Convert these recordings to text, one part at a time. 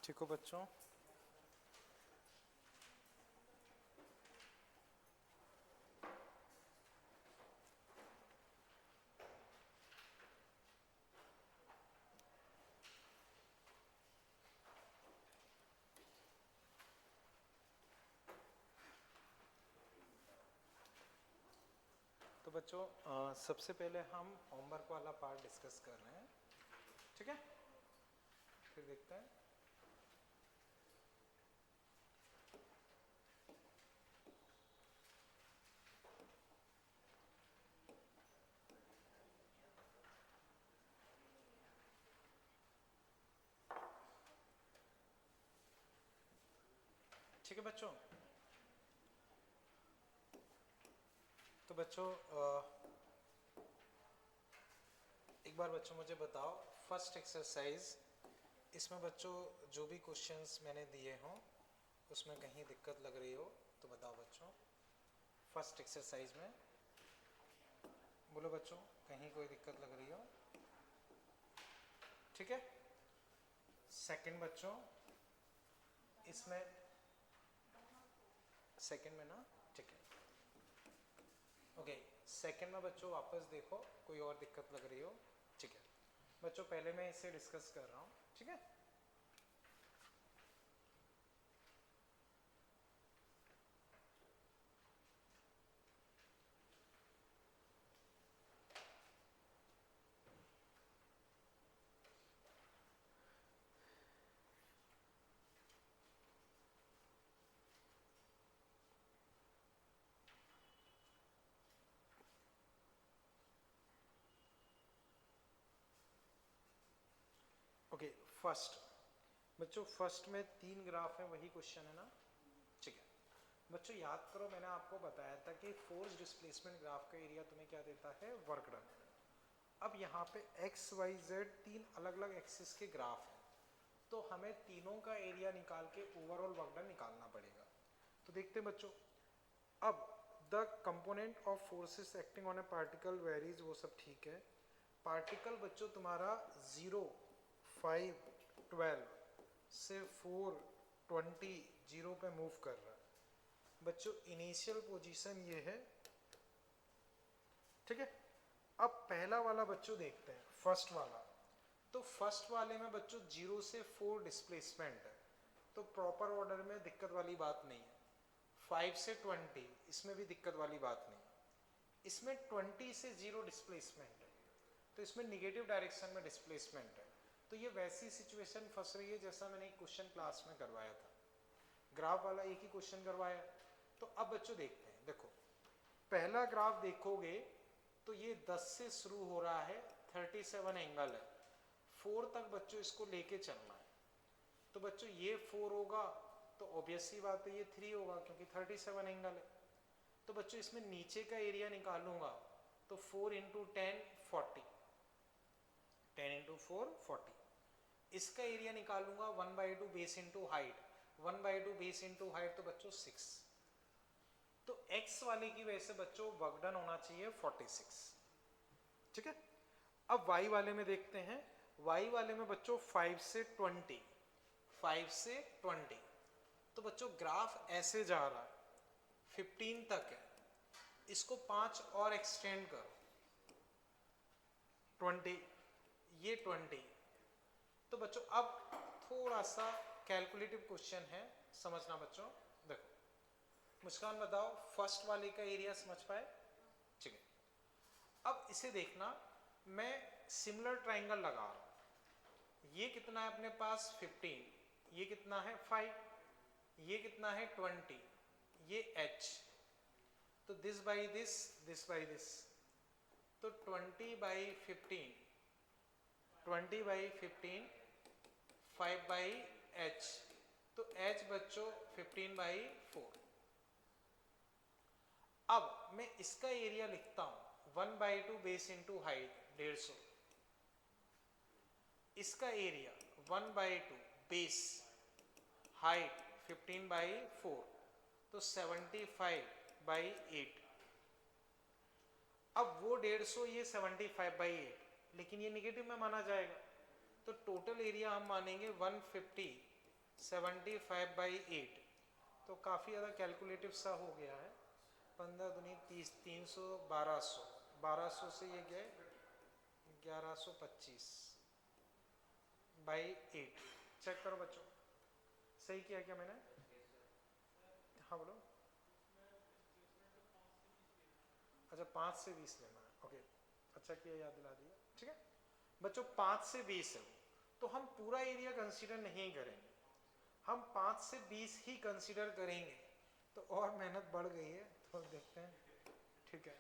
ठीक हो बच्चों? तो बच्चों सबसे पहले हम होमवर्क वाला पार्ट डिस्कस कर रहे हैं, ठीक है? फिर देखते हैं। ठीक है बच्चों? तो बच्चों एक बार बच्चों मुझे बताओ, फर्स्ट एक्सरसाइज, इसमें बच्चों जो भी क्वेश्चंस मैंने दिए हों उसमें कहीं दिक्कत लग रही हो तो बताओ बच्चों। फर्स्ट एक्सरसाइज में बोलो बच्चों, कहीं कोई दिक्कत लग रही हो? ठीक है। सेकंड बच्चों, इसमें सेकंड में ना, ठीक है, ओके। सेकंड में बच्चों वापस देखो, कोई और दिक्कत लग रही हो, ठीक है बच्चों? पहले मैं इसे डिस्कस कर रहा हूँ, ठीक है? ओके, फर्स्ट बच्चों, फर्स्ट में 3 ग्राफ है, वही क्वेश्चन है ना, ठीक है बच्चों? याद करो, मैंने आपको बताया था कि फोर्स डिस्प्लेसमेंट ग्राफ का एरिया तुम्हें क्या देता है? Work done. अब यहाँ पे एक्स वाई जेड 3 अलग अलग एक्सिस के ग्राफ हैं, तो हमें तीनों का एरिया निकाल के ओवरऑल वर्क डन निकालना पड़ेगा। तो देखते हैं बच्चों। अब the component of forces acting on A particle varies, वो सब ठीक है। पार्टिकल बच्चों तुम्हारा 0, 5, 12 से 4, 20, 0 पे मूव कर रहा है बच्चों। इनिशियल पोजीशन ये है, ठीक है? अब पहला वाला बच्चों देखते हैं, फर्स्ट वाला। तो फर्स्ट वाले में बच्चों 0 से 4 डिस्प्लेसमेंट है, तो प्रॉपर ऑर्डर में दिक्कत वाली बात नहीं है। 5 से 20, इसमें भी दिक्कत वाली बात नहीं। इसमें 20 से 0 डिस्प्लेसमेंट है, तो इसमें निगेटिव डायरेक्शन में डिस्प्लेसमेंट है। तो ये वैसी सिचुएशन फंस रही है जैसा मैंने एक क्वेश्चन क्लास में करवाया था, ग्राफ वाला एक ही क्वेश्चन करवाया। तो अब बच्चों देखते हैं, देखो पहला ग्राफ देखोगे तो ये 10 से शुरू हो रहा है, 37 एंगल है, 4 तक बच्चों इसको लेके चलना है। तो बच्चों ये 4 होगा तो ऑब्वियस सी बात है ये 3 होगा, क्योंकि 37 एंगल है। तो बच्चों इसमें नीचे का एरिया निकालूंगा तो 4 इंटू 10 40, 10 इंटू 4 40। इसका एरिया निकालूंगा 1/2 base into height, 1/2 base into height, तो बच्चों 6। तो x वाले की वजह से बच्चों वर्क डन होना चाहिए 46, ठीक है? अब y वाले में देखते हैं। y वाले में बच्चों 5 से 20, 5 से 20, तो बच्चों ग्राफ ऐसे जा रहा है, 15 तक है, इसको 5 और एक्सटेंड करो, 20, ये 20। तो बच्चों अब थोड़ा सा कैलकुलेटिव क्वेश्चन है, समझना बच्चों। देखो मुस्कान बताओ, फर्स्ट वाले का एरिया समझ पाए? ठीक है। अब इसे देखना, मैं सिमिलर ट्राइंगल लगा रहा हूं। ये कितना है अपने पास? 15, ये कितना है? 5, ये कितना है? 20, ये h, तो this by this, this by this, तो 20/15, 20/15, 5/h, तो h बच्चों 15/4। अब मैं इसका एरिया लिखता हूं 1/2 बेस इंटू हाइट, 150। इसका एरिया 1/2 बेस हाइट 15/4, तो 75/8। अब वो 150, ये 75/8, लेकिन ये निगेटिव में माना जाएगा, तो टोटल एरिया हम मानेंगे 150 75/8, तो काफ़ी ज़्यादा कैलकुलेटिव सा हो गया है। 15 दूनी 30, 300, 1200, 1200 से ये गए 1125 बाई 8। चेक करो बच्चों, सही किया क्या मैंने? हाँ बोलो। अच्छा 5 से 20 लेना है, ओके, अच्छा किया याद दिला दिया। ठीक है बच्चों, 5 से 20 है वो, तो हम पूरा एरिया कंसीडर नहीं करेंगे, हम 5 से 20 ही कंसीडर करेंगे। तो और मेहनत बढ़ गई है, तो देखते हैं। ठीक है,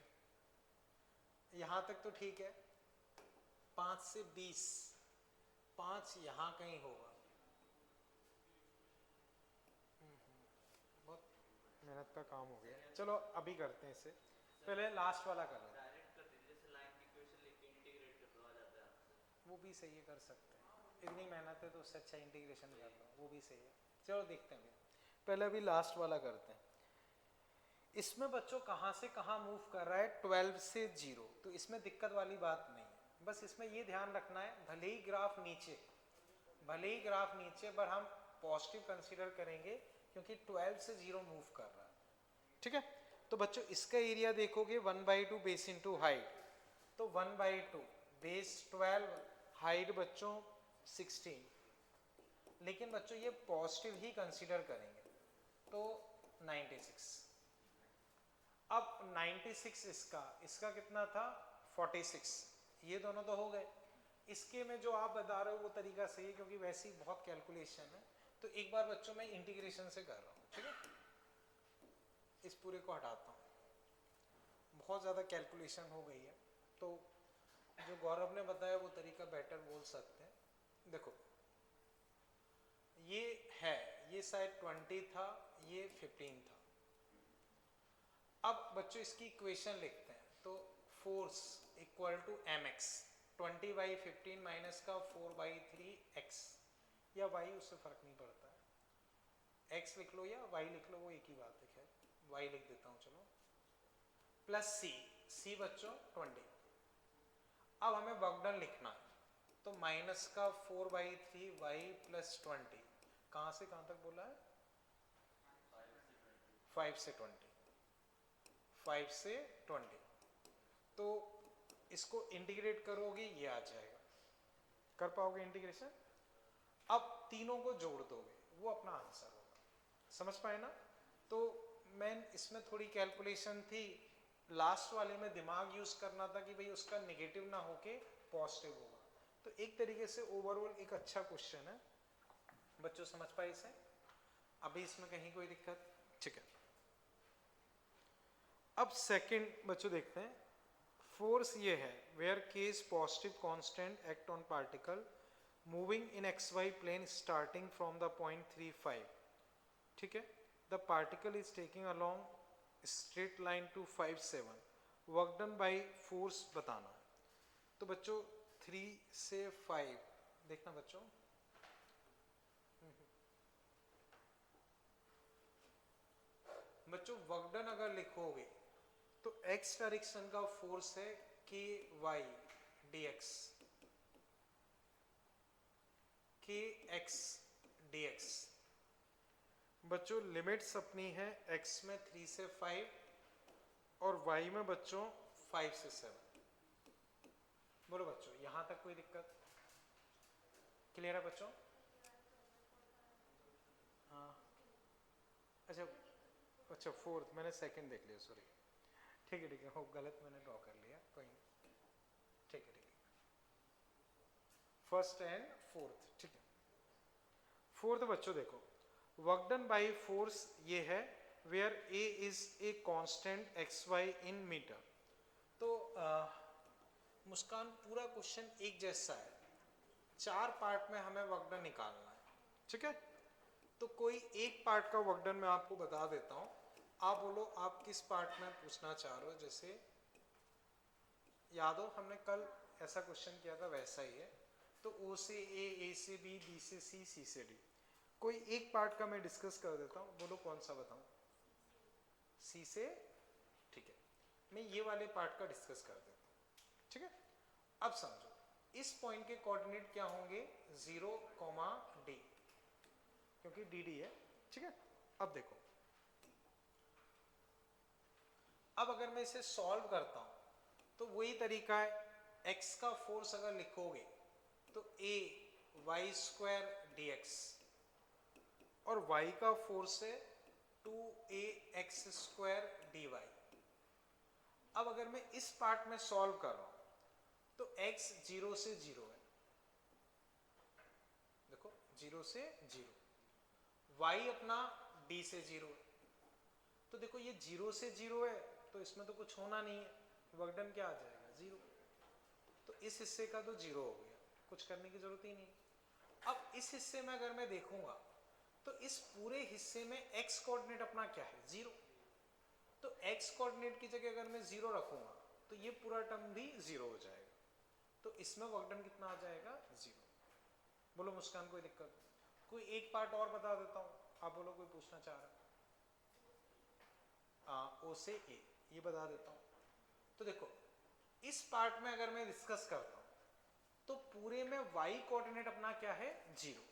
यहाँ तक तो ठीक है। 5 से 20, 5 यहाँ कहीं होगा। बहुत मेहनत का काम हो गया। चलो अभी करते हैं इसे, पहले लास्ट वाला कर लेते हैं। वो भी सही है, कर सकते हैं, इतनी मेहनत है तो उससे अच्छा इंटीग्रेशन कर लो, वो भी सही है। चलो देखते हैं, पहले अभी लास्ट वाला करते हैं। इसमें बच्चों कहाँ से कहाँ मूव कर रहा है, 12 से 0, तो इसमें दिक्कत वाली बात नहीं है। बस इसमें ये ध्यान रखना है, भले ही ग्राफ नीचे, पर हम पॉजिटिव कंसीडर करेंगे क्योंकि 12 से 0 मूव कर रहा है। ठीक है, तो बच्चों इसका एरिया देखोगे 1/2 बेस इंटू हाइट, तो 1/2 बेस 12, हाइट बच्चों 16, लेकिन बच्चों ये पॉजिटिव ही कंसीडर करेंगे, तो 96। अब 96 इसका कितना था 46, ये दोनों तो हो गए। इसके में जो आप बता रहे हो वो तरीका सही है, क्योंकि वैसे ही बहुत कैलकुलेशन है, तो एक बार बच्चों मैं इंटीग्रेशन से कर रहा हूँ। ठीक है, इस पूरे को हटाता हूँ, बहुत ज़्यादा कैलकुलेशन हो गई है, तो जो गौरव ने बताया वो तरीका बेटर बोल सकते हैं। देखो ये है, ये शायद 20 था, ये 15 था। अब बच्चों इसकी इक्वेशन लिखते हैं, तो force equal to mx, 20/15 minus का 4/3x, या y, उससे फर्क नहीं पड़ता है, x लिख लो या y लिख लो, वो एक ही बात है। खैर y लिख देता हूँ चलो, प्लस c बच्चों 20। अब हमें वर्क डन लिखना है, तो माइनस का 4/3y प्लस 20, कहाँ से कहाँ तक बोला है? 5 से 20, 5 से 20, तो इसको इंटीग्रेट करोगे ये आ जाएगा, कर पाओगे इंटीग्रेशन? अब तीनों को जोड़ दोगे, वो अपना आंसर होगा, समझ पाए ना? तो मैं इसमें थोड़ी कैलकुलेशन थी, लास्ट वाले में दिमाग यूज करना था कि भाई उसका नेगेटिव ना होके पॉजिटिव होगा। तो एक तरीके से ओवरऑल एक अच्छा क्वेश्चन है बच्चों, समझ पाए इसे? अभी इसमें कहीं कोई दिक्कत? ठीक है, अब सेकंड बच्चों देखते हैं। फोर्स ये है, where k is positive constant act on particle moving in xy plane starting from the point 35। ठीक है, the particle is taking along straight line to 5, 7, work done by force बताना है। तो बच्चों 3 से 5 देखना बच्चों, वर्क डन अगर लिखोगे तो x डायरेक्शन का फोर्स है ky dx, kx dx। बच्चों लिमिट्स अपनी है x में 3 से 5 और y में बच्चों 5 से 7। बोलो बच्चों यहां तक कोई दिक्कत? क्लियर है बच्चों? हाँ अच्छा फोर्थ, मैंने सेकंड देख लिया, सॉरी। ठीक है वो गलत मैंने ड्रॉ कर लिया, कोई नहीं। ठीक है फर्स्ट एंड फोर्थ। ठीक है, फोर्थ बच्चों देखो, वर्क डन बाय फोर्स ये है where a is a constant x y in metre. तो मुस्कान पूरा क्वेश्चन एक जैसा है, 4 पार्ट में हमें वर्क डन निकालना है। ठीक है, तो कोई एक पार्ट का वर्क डन मैं आपको बता देता हूँ, आप बोलो आप किस पार्ट में पूछना चाह रहे हो। जैसे याद हो हमने कल ऐसा क्वेश्चन किया था, वैसा ही है। तो ओ से ए से बी, बी से सी, सी से डी, कोई एक पार्ट का मैं डिस्कस कर देता हूँ, बोलो कौन सा बताऊँ? सी से, ठीक है, मैं ये वाले पार्ट का डिस्कस कर देता हूँ। ठीक है, अब समझो इस पॉइंट के कोऑर्डिनेट क्या होंगे, 0, D। क्योंकि डी डी है, ठीक है। अब देखो, अब अगर मैं इसे सॉल्व करता हूं तो वही तरीका है, x का फोर्स अगर लिखोगे तो a y square d x, और y का फोर्स है 2ax स्क्वायर डी वाई। अब अगर मैं इस पार्ट में सॉल्व कर रहा हूं तो x 0 से 0 है, देखो 0 से 0, y अपना d से 0 है। तो देखो ये 0 से 0 है तो इसमें तो कुछ होना नहीं है, वर्क डन क्या आ जाएगा 0। तो इस हिस्से का तो 0 हो गया, कुछ करने की जरूरत ही नहीं। अब इस हिस्से में अगर मैं देखूंगा तो इस पूरे हिस्से में x कोऑर्डिनेट अपना क्या है 0, तो x कोऑर्डिनेट की जगह अगर मैं 0 रखूंगा तो ये पूरा टर्म भी 0 हो जाएगा, तो इसमें वर्क डन कितना आ जाएगा 0। बोलो मुस्कान कोई दिक्कत? कोई एक पार्ट और बता देता हूं, आप बोलो कोई पूछना चाह रहा है? ओ से ए, ये बता देता हूं। तो देखो इस पार्ट में अगर मैं डिस्कस करता हूं तो पूरे में y कोऑर्डिनेट अपना क्या है 0,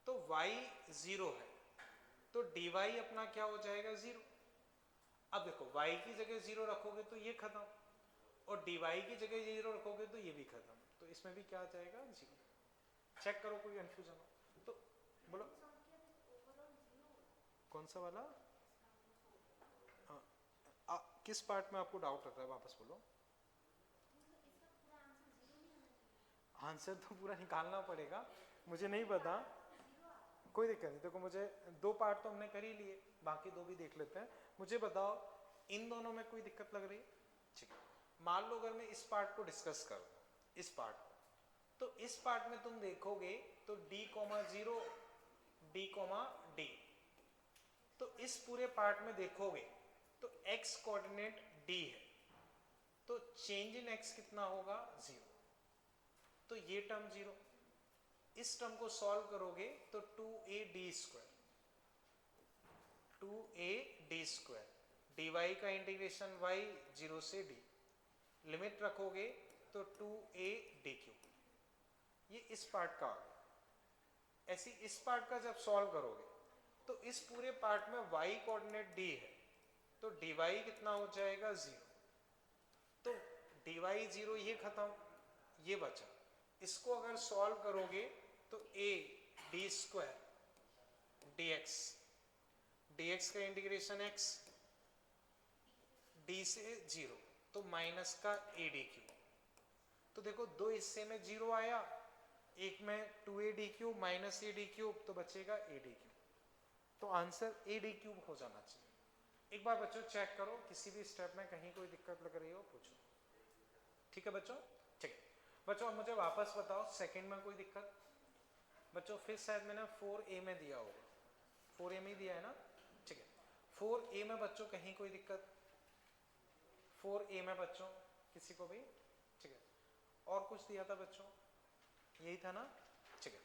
तो y 0 है तो dy अपना क्या हो जाएगा 0। अब देखो y की जगह 0 रखोगे तो ये खत्म, और dy की जगह 0 रखोगे तो ये भी खत्म, तो इसमें भी क्या आ जाएगा 0। चेक करो कोई कंफ्यूजन हो तो बोलो। कौन सा वाला? किस पार्ट में आपको डाउट लग रहा है, वापस बोलो। आंसर तो पूरा निकालना पड़ेगा, मुझे नहीं पता, कोई दिक्कत नहीं। देखो मुझे दो पार्ट तो हमने कर ही लिए, बाकी दो भी देख लेते हैं। मुझे बताओ इन दोनों में कोई दिक्कत लग रही है? ठीक है, मान लो अगर मैं इस पार्ट को डिस्कस करूं, इस पार्ट को, तो इस पार्ट में तुम देखोगे तो d, 0 d, d, तो इस पूरे पार्ट में देखोगे तो x कोऑर्डिनेट d है, तो चेंज इन x कितना होगा 0, तो ये टर्म 0। इस टर्म को सॉल्व करोगे तो 2ad square, 2ad square dy का इंटीग्रेशन y 0 से d, लिमिट रखोगे तो 2a d क्यूब, ये इस पार्ट का आ गया। ऐसे इस पार्ट का जब सॉल्व करोगे तो इस पूरे पार्ट में y कोऑर्डिनेट d है, तो dy कितना हो जाएगा 0, तो dy 0 ये खत्म, ये बचा। इसको अगर सॉल्व करोगे तो a d square dx, dx का इंटीग्रेशन x, d से 0 तो माइनस का a d क्यूब। तो देखो दो हिस्से में 0 आया, एक में 2ad cube minus a d cube, तो बचेगा a d क्यूब, तो आंसर a d क्यूब हो जाना चाहिए। एक बार बच्चों चेक करो, किसी भी स्टेप में कहीं कोई दिक्कत लग रही हो पूछो। ठीक है बच्चों, ठीक है बच्चों। अब मुझे वापस बताओ सेकंड में कोई दिक्कत? बच्चों फिर शायद मैंने 4a में दिया होगा, 4a में दिया है ना, ठीक है। 4a में बच्चों कहीं कोई दिक्कत? 4a में बच्चों किसी को भी? ठीक है, और कुछ दिया था बच्चों? यही था ना, ठीक है।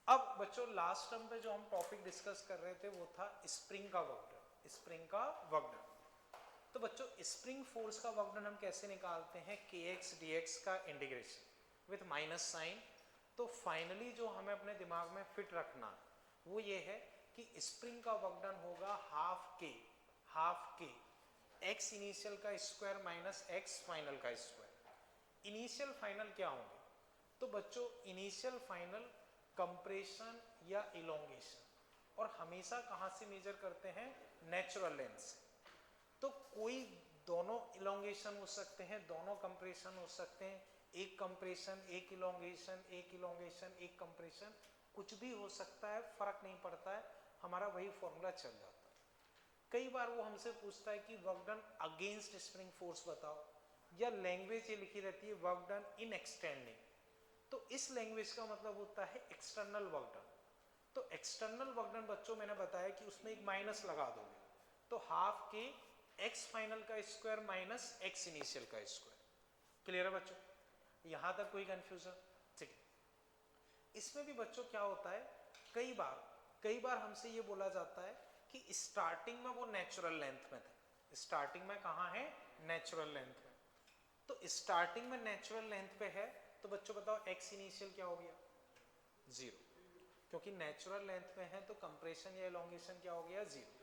अब बच्चों लास्ट टर्म पे जो हम टॉपिक डिस्कस कर रहे थे वो था स्प्रिंग का वर्क डन, स्प्रिंग का वर्क डन। तो बच्चों स्प्रिंग फोर्स का वर्क डन हम कैसे निकालते हैं? kx dx का इंटीग्रेशन विथ माइनस साइन। तो फाइनली जो हमें अपने दिमाग में फिट रखना वो ये है कि स्प्रिंग का वर्क डन होगा हाफ के x इनिशियल का स्क्वायर माइनस x फाइनल का स्क्वायर। इनिशियल फाइनल क्या होंगे? तो बच्चों इनिशियल फाइनल कंप्रेशन या इलोंगेशन, और हमेशा कहाँ से मेजर करते हैं? नेचुरल लेंथ से। तो कोई दोनों इलोंगेशन हो सकते हैं, दोनों कंप्रेशन हो सकते हैं, एक कंप्रेशन एक इलोंगेशन, एक इलोंगेशन एक कंप्रेशन, कुछ भी हो सकता है, फर्क नहीं पड़ता है, हमारा वही फॉर्मूला चल जाता है। कई बार वो हमसे पूछता है कि work done against spring force बताओ, या लैंग्वेज ये लिखी रहती है वर्क डन इन एक्सटेंडिंग, तो इस लैंग्वेज का मतलब होता है एक्सटर्नल वर्क डन। तो एक्सटर्नल वर्क डन बच्चों मैंने बताया कि उसमें एक माइनस लगा दोगे, तो हाफ के x फाइनल का स्क्वायर माइनस x इनिशियल का स्क्वायर। क्लियर है बच्चों? यहां तक कोई कंफ्यूजन? ठीक है। इसमें भी बच्चों क्या होता है, कई बार हमसे ये बोला जाता है कि स्टार्टिंग में वो नेचुरल लेंथ में थे। स्टार्टिंग में कहाँ है? नेचुरल लेंथ में। तो स्टार्टिंग में नेचुरल लेंथ पे है, तो बच्चों बताओ x इनिशियल क्या हो गया? 0। क्योंकि नेचुरल लेंथ में है तो कंप्रेशन या एलोंगेशन क्या हो गया, 0।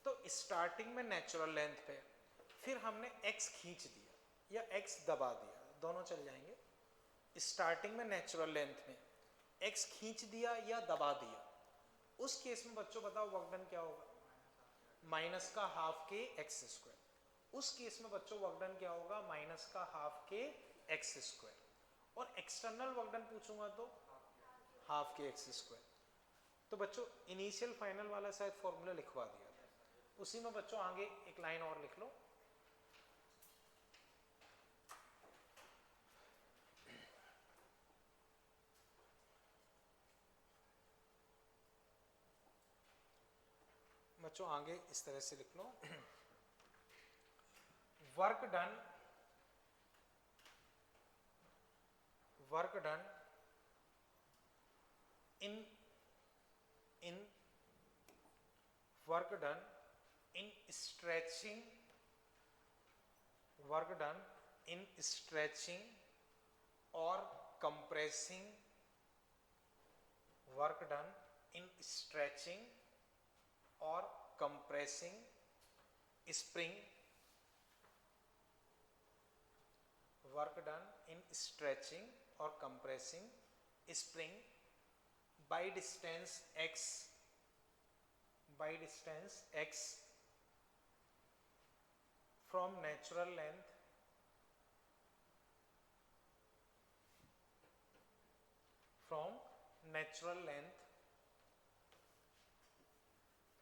तो स्टार्टिंग में नेचुरल लेंथ पे फिर हमने x खींच दिया या x दबा दिया, दोनों चल जाएंगे। स्टार्टिंग में नेचुरल लेंथ में x खींच दिया या दबा दिया, उस केस में बच्चों बताओ वर्क डन क्या होगा, माइनस का हाफ के एक्स स्क्वायर। उस केस में बच्चों वर्क डन क्या होगा, माइनस का हाफ के एक्स स्क्वायर। और एक्सटर्नल वर्क डन पूछूंगा तो हाफ के एक्स स्क्वायर। तो बच्चों इनिशियल फाइनल वाला शायद फॉर्मूला लिखवा दिया था, उसी में बच्चों आगे एक लाइन और लिख लो। बच्चों आगे इस तरह से लिख लो, work done in work done in stretching or compressing, work done in stretching or compressing spring, work done in stretching or compressing spring by distance x from natural length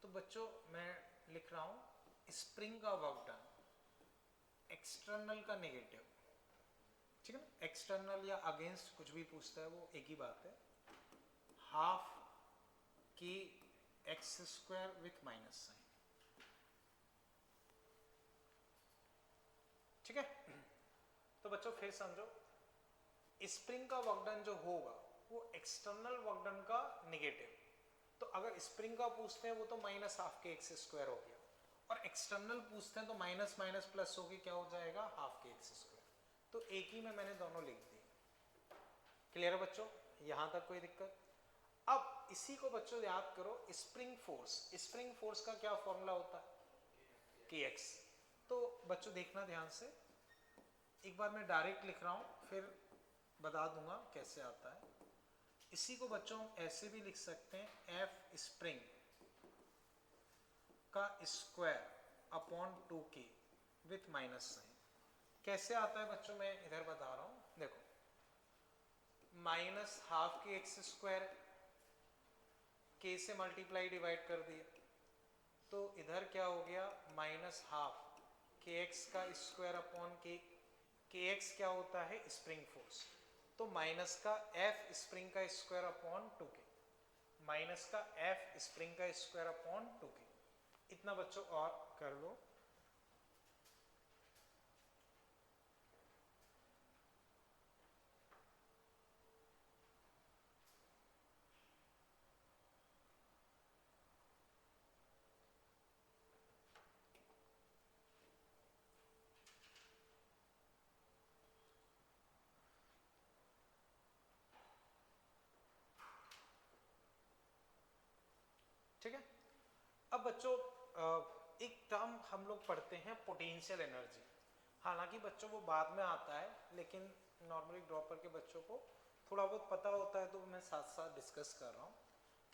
तो बच्चों मैं लिख रहा हूं स्प्रिंग का वर्क डन, एक्सटर्नल का negative, ठीक है ना, एक्सटर्नल या अगेंस्ट कुछ भी पूछता है वो एक ही बात है, हाफ की x square with minus sign, ठीक है। तो बच्चों फिर समझो, स्प्रिंग का वर्क डन जो होगा वो एक्सटर्नल वर्क डन का नेगेटिव। तो अगर स्प्रिंग का पूछते हैं वो तो माइनस हाफ के एक्स स्क्वायर हो गया, और एक्सटर्नल पूछते हैं तो माइनस माइनस प्लस होके क्या हो जाएगा, हाफ के एक्स स्क्वायर। तो एक ही में मैंने दोनों लिख दिए। क्लियर है बच्चों, यहां तक कोई दिक्कत? अब इसी को बच्चों याद करो, स्प्रिंग फोर्स का क्या फॉर्मूला होता है, kx। तो बच्चों देखना ध्यान से, एक बार मैं डायरेक्ट लिख रहा हूं फिर बता दूंगा कैसे आता है। इसी को बच्चों ऐसे भी लिख सकते हैं, F स्प्रिंग का square upon 2k with minus sign. कैसे आता है बच्चों, मैं इधर बता रहा हूं, देखो माइनस हाफ के एक्स स्क्वायर k से मल्टीप्लाई डिवाइड कर दिया, तो इधर क्या हो गया, माइनस हाफ के एक्स का स्क्वायर अपॉन के एक्स क्या होता है, स्प्रिंग फोर्स। तो माइनस का F स्प्रिंग का स्क्वायर अपॉन 2k, माइनस का F स्प्रिंग का स्क्वायर अपॉन 2k। इतना बच्चों और कर लो। ठीक है, अब बच्चों एक टर्म हम लोग पढ़ते हैं पोटेंशियल एनर्जी। हालांकि बच्चों वो बाद में आता है, लेकिन नॉर्मली ड्रॉपर के बच्चों को थोड़ा बहुत पता होता है, तो मैं साथ साथ डिस्कस कर रहा हूँ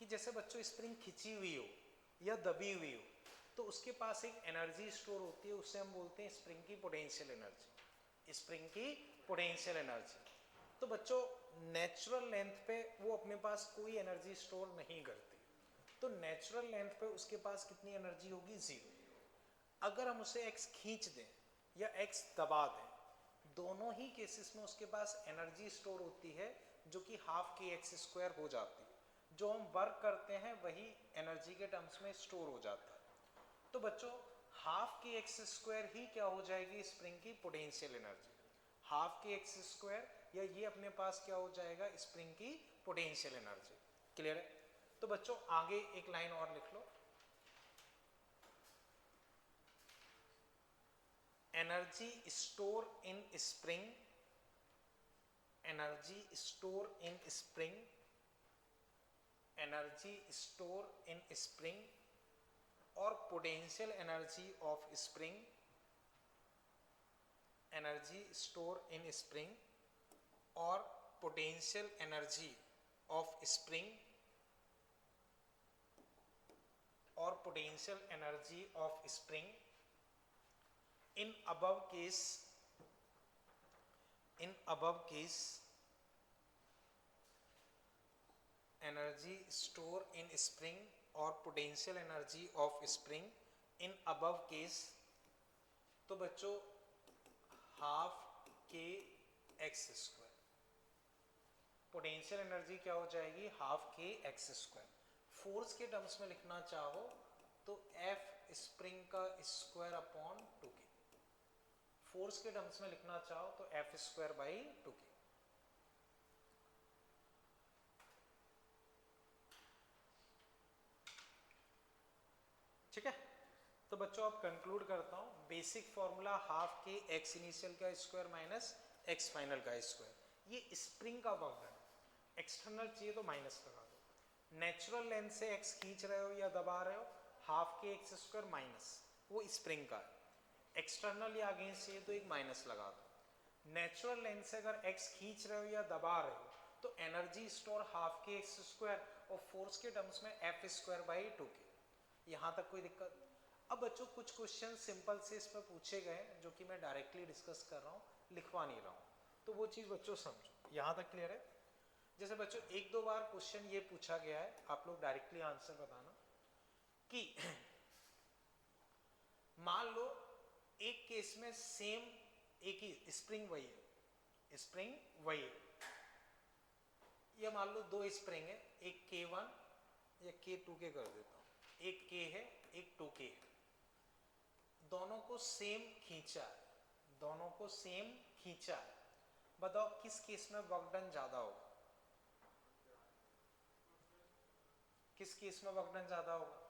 कि जैसे बच्चों स्प्रिंग खिंची हुई हो या दबी हुई हो, तो उसके पास एक एनर्जी स्टोर होती है, उससे हम बोलते हैं स्प्रिंग की पोटेंशियल एनर्जी, स्प्रिंग की पोटेंशियल एनर्जी। तो बच्चों नेचुरल लेंथ पे वो अपने पास कोई एनर्जी स्टोर नहीं करती, तो नेचुरल लेंथ पे उसके पास कितनी एनर्जी होगी, 0। अगर हम उसे x खींच दें या x दबा दें, दोनों ही केसेस में उसके पास एनर्जी स्टोर होती है जो कि हाफ के एक्स स्क्वायर हो जाती है। जो हम वर्क करते हैं वही एनर्जी के टर्म्स में स्टोर हो जाता है। तो बच्चों हाफ के एक्स स्क्वायर ही क्या हो जाएगी, स्प्रिंग की पोटेंशियल एनर्जी। हाफ के एक्स स्क्वायर या ये अपने पास क्या हो जाएगा, स्प्रिंग की पोटेंशियल एनर्जी। क्लियर है? तो बच्चों आगे एक लाइन और लिख लो, energy store in spring, energy store in spring energy store in spring और potential energy of spring, energy store in spring और पोटेंशियल एनर्जी ऑफ स्प्रिंग और potential energy of spring in above case energy store in spring और potential energy of spring in above case. तो बच्चों half के x square, potential energy क्या हो जाएगी half के एक्स स्क्वायर। फोर्स के टर्म्स में लिखना चाहो तो एफ स्प्रिंग का स्क्वायर अपॉन 2k, फोर्स के टर्म्स में लिखना चाहो तो एफ स्क्वायर बाई 2k। ठीक है, तो बच्चों अब कंक्लूड करता हूं। बेसिक फॉर्मूला हाफ के एक्स इनिशियल का स्क्वायर माइनस एक्स फाइनल का स्क्वायर। ये स्प्रिंग का वर्क डन, एक्सटर्नल चाहिए तो माइनस लगा दो। नेचुरल लेंथ से एक्स खींच रहे हो या दबा रहे हो, हाफ के एक्स स्क्वायर माइनस, वो स्प्रिंग का है। एक्सटर्नल या अगेंस्ट चाहिए तो एक माइनस लगा दो। नेचुरल लेंथ से अगर एक्स खींच रहे हो या दबा रहे हो तो एनर्जी स्टोर हाफ के एक्स स्क्वायर और फोर्स के टर्म्स में एफ स्क्वायर बाई 2k। यहाँ तक कोई दिक्कत? अब बच्चों कुछ क्वेश्चन सिंपल से इसमें पूछे गए जो कि मैं डायरेक्टली डिस्कस कर रहा हूँ, लिखवा नहीं रहा हूँ, तो वो चीज़ बच्चों समझो। यहाँ तक क्लियर है? जैसे बच्चों एक दो बार क्वेश्चन ये पूछा गया है, आप लोग डायरेक्टली आंसर बताना कि मान लो एक केस में सेम एक ही स्प्रिंग वही है, स्प्रिंग वही है, या मान लो दो स्प्रिंग है, एक K1 या K2 कर देता हूं, एक K है एक 2K है, दोनों को सेम खींचा है, दोनों को सेम खींचा है। बताओ किस केस में वर्क डन ज्यादा होगा? किस केस में वर्क डन ज्यादा होगा?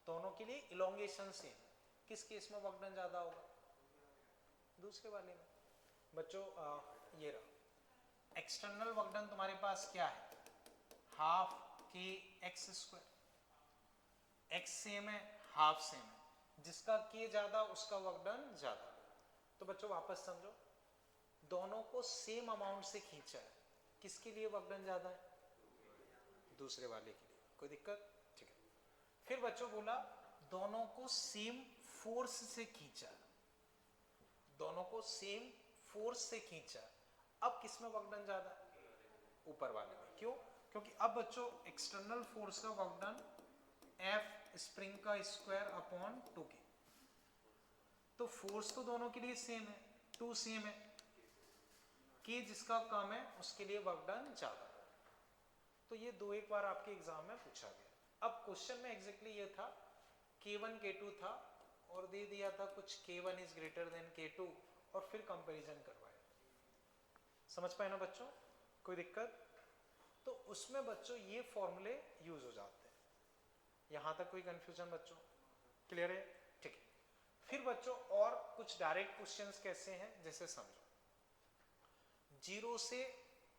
दोनों के लिए इलोंगेशन सेम, किस केस में वर्क डन ज्यादा होगा? दूसरे वाले में। बच्चों ये रहा एक्सटर्नल वर्क डन तुम्हारे पास क्या है, हाफ के एक्स स्क्वायर, एक्स सेम है हाफ सेम है, जिसका के ज्यादा उसका वर्क डन ज्यादा। तो बच्चों वापस समझो, दोनों को सेम अमाउंट से खींचा है, किसके लिए वर्क डन ज्यादा है? दूसरे वाले के लिए। कोई दिक्कत? ठीक है। फिर बच्चों बोला दोनों को सेम फोर्स से खींचा, दोनों को सेम फोर्स से खींचा, अब किस में वर्क डन ज्यादा? ऊपर वाले में। क्यों? क्योंकि अब बच्चों एक्सटर्नल फोर्स का वर्क डन एफ स्प्रिंग का स्क्वायर अपॉन 2k, तो फोर्स तो दोनों के लिए सेम है, 2 सेम है, k जिसका कम है उसके लिए वर्क डन ज्यादा। तो ये दो एक बार आपके एग्जाम में पूछा गया। अब क्वेश्चन में एग्जैक्टली ये था, K1 K2 था और दे दिया था कुछ K1 is greater than K2 और फिर कंपैरिजन करवाया। समझ पाए ना बच्चों? कोई दिक्कत? तो उसमें बच्चों ये फॉर्मूले यूज हो जाते हैं। यहां तक कोई कंफ्यूजन बच्चों? क्लियर है? ठीक है। फिर बच्चों और कुछ डायरेक्ट क्वेश्चंस कैसे हैं, जैसे समझो 0 से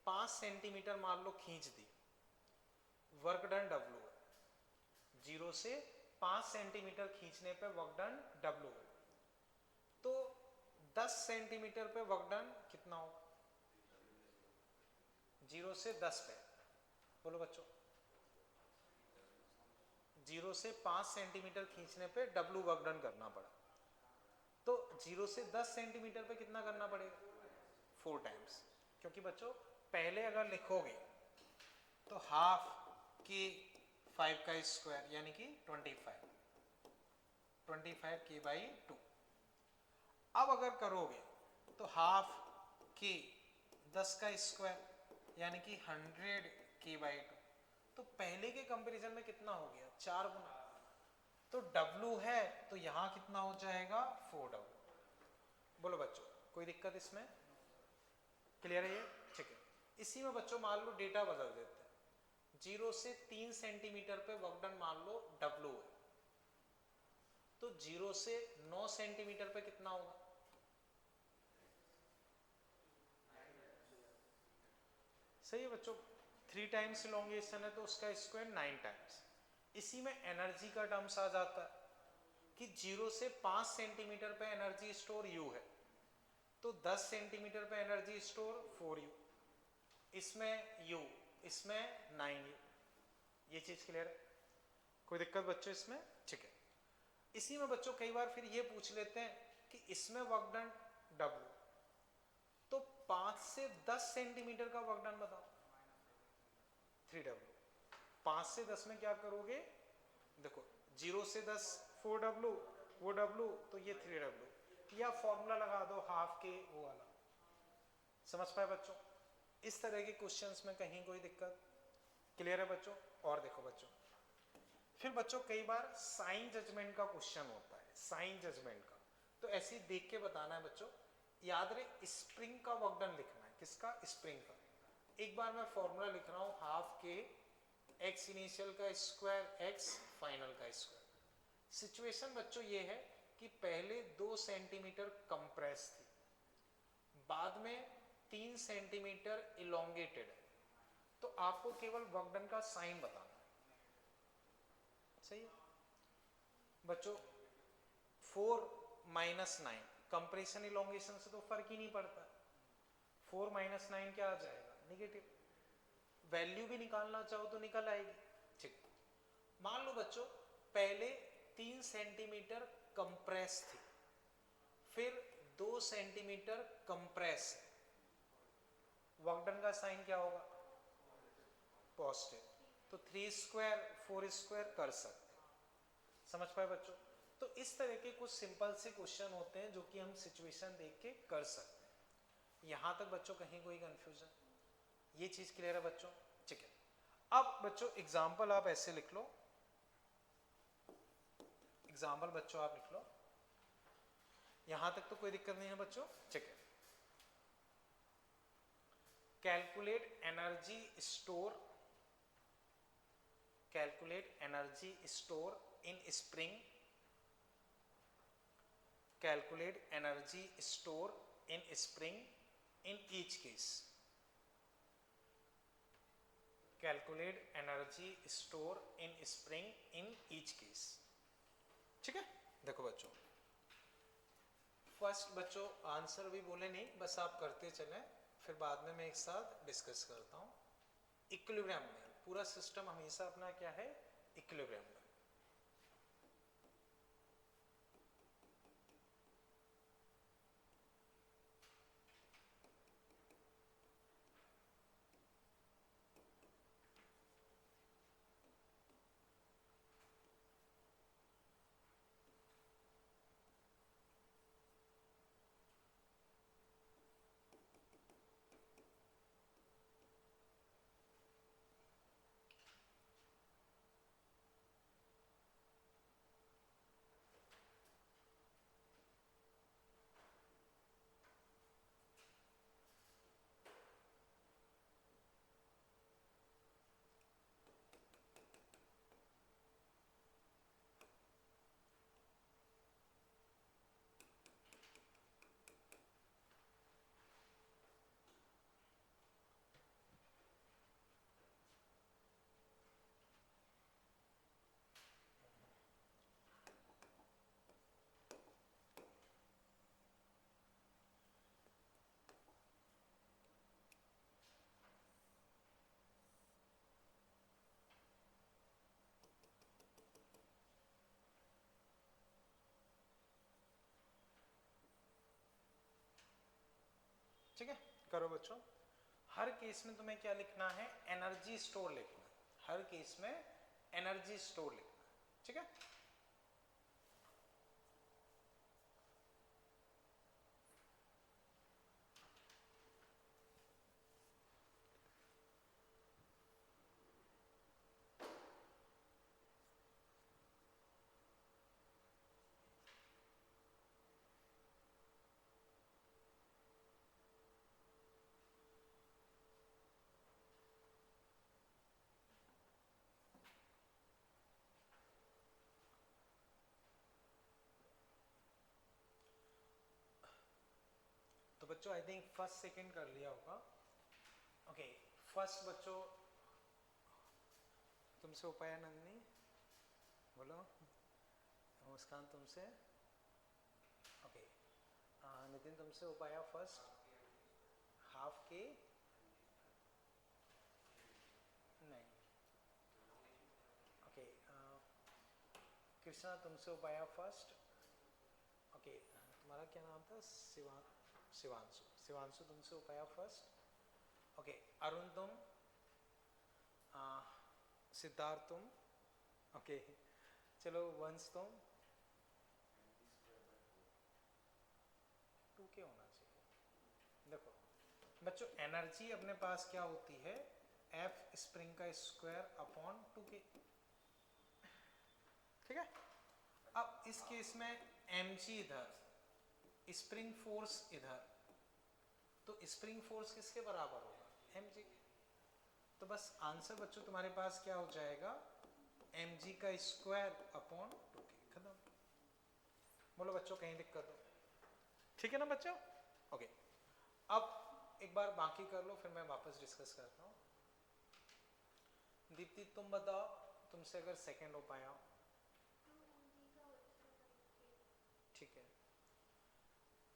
5 सेंटीमीटर मान लो खींच दी, वर्क डन W है। 0 से 5 सेंटीमीटर खींचने पे वर्क डन W है, तो 10 सेंटीमीटर पे वर्क डन कितना होगा? 0 से 10 पे बोलो बच्चों। 0 से 5 सेंटीमीटर खींचने पे W वर्क डन करना पड़ा, तो 0 से 10 सेंटीमीटर पे कितना करना पड़ेगा? 4 टाइम्स। क्योंकि बच्चों पहले अगर लिखोगे तो हाफ के 5 का स्क्वायर यानी कि 25 के बाई 2। अब अगर करोगे तो हाफ के 10 का स्क्वायर यानी कि 100 के बाई 2, तो पहले के कंपैरिजन में कितना हो गया? 4 गुना। तो W है तो यहां कितना हो जाएगा? 4W। बोलो बच्चों कोई दिक्कत इसमें? क्लियर है ये? ठीक है। इसी में बच्चों मान लो डेटा बदल देते हैं, 0 से 3 सेंटीमीटर पे वर्क डन मान लो W है, तो 0 से 9 सेंटीमीटर पे कितना होगा? सही है बच्चों, 3 टाइम्स इलोंगेशन है तो उसका स्क्वायर 9 टाइम्स। इसी में एनर्जी का टर्म्स आ जाता है कि 0 से 5 सेंटीमीटर पे एनर्जी स्टोर U है, तो 10 सेंटीमीटर पे एनर्जी स्टोर 4U, इसमें U, इसमें 9U। ये चीज क्लियर है? कोई दिक्कत बच्चों इसमें? ठीक है। इसी में बच्चों कई बार फिर ये पूछ लेते हैं कि इसमें वर्क डन W, तो 5 से 10 सेंटीमीटर का वर्क डन बताओ, 3W। 5 से 10 में क्या करोगे, देखो 0 से 10 4W, वो W तो ये 3W, या फॉर्मूला लगा दो हाफ के वो वाला। समझ पाए बच्चों? इस तरह के क्वेश्चंस में कहीं कोई दिक्कत? क्लियर है बच्चों? और देखो बच्चों, फिर बच्चों कई बार साइन जजमेंट का क्वेश्चन होता है, साइन जजमेंट का, तो ऐसे ही देख के बताना है बच्चों। याद रहे स्प्रिंग का वर्क डन लिखना है, किसका? स्प्रिंग का। एक बार मैं फॉर्मूला लिख रहा हूं, हाफ के एक्स इनिशियल का स्क्वायर एक्स फाइनल का स्क्वायर। सिचुएशन बच्चों ये है कि पहले 2 सेंटीमीटर कंप्रेस थी, बाद में 3 सेंटीमीटर इलोंगेटेड है, तो आपको केवल वर्क डन का साइन बताना है। सही है बच्चों? 4 माइनस 9 कंप्रेशन इलोंगेशन से तो फर्क ही नहीं पड़ता। 4 माइनस 9 क्या आ जाएगा? निगेटिव। वैल्यू भी निकालना चाहो तो निकल आएगी। ठीक, मान लो बच्चों पहले 3 सेंटीमीटर कंप्रेस थी, फिर 2 सेंटीमीटर कंप्रेस है, वर्क डन का साइन क्या होगा? पॉजिटिव। तो 3 स्क्वायर 4 स्क्वायर कर सकते हैं। समझ पाए बच्चों? तो इस तरह के कुछ सिंपल से क्वेश्चन होते हैं जो कि हम सिचुएशन देख के कर सकते हैं। यहां तक बच्चों कहीं कोई कंफ्यूजन? ये चीज क्लियर है बच्चों? ठीक है। अब बच्चों एग्जाम्पल आप ऐसे लिख लो, एग्जाम्पल बच्चों आप लिख लो, यहां तक तो कोई दिक्कत नहीं है बच्चों? ठीक है। Calculate energy store, calculate energy store in spring, calculate energy store in spring in each case, calculate energy store in spring in each case. ठीक है। देखो बच्चों, फर्स्ट बच्चों आंसर भी बोले नहीं, बस आप करते चलें, फिर बाद में मैं एक साथ डिस्कस करता हूं। इक्विलिब्रियम में पूरा सिस्टम हमेशा अपना क्या है? इक्विलिब्रियम में। ठीक है, करो बच्चों। हर केस में तुम्हें क्या लिखना है? एनर्जी स्टोर लिखना है। हर केस में एनर्जी स्टोर लिखना है। ठीक है। तो बच्चों आई थिंक फर्स्ट सेकंड कर लिया होगा। ओके, फर्स्ट बच्चों तुमसे उपाया नंदिनी, बोलो। मुस्कान तुमसे, ओके। नितिन तुमसे उपाया फर्स्ट, हाफ के नहीं, ओके। कृष्णा तुमसे उपाया फर्स्ट, ओके। तुम्हारा क्या नाम था? शिवांशु। शिवांशु तुमसे उपाया फर्स्ट, ओके। अरुण तुम, सिद्धार्थ तुम, ओके। चलो वंश तुम, 2k होना चाहिए। देखो बच्चों, एनर्जी अपने पास क्या होती है? F स्प्रिंग का स्क्वायर अपॉन 2k, ठीक है। अब इस केस में mg इधर, स्प्रिंग फोर्स इधर, तो स्प्रिंग फोर्स किसके बराबर होगा? mg के। तो बस आंसर बच्चों तुम्हारे पास क्या हो जाएगा? mg का स्क्वायर अपॉन 2k, खत्म। बोलो बच्चों, कहीं दिक्कत हो? ठीक है ना बच्चों? ओके। अब एक बार बाकी कर लो, फिर मैं वापस डिस्कस करता हूँ। दीप्ति तुम बताओ, तुमसे अगर सेकंड हो पाया। ठीक है,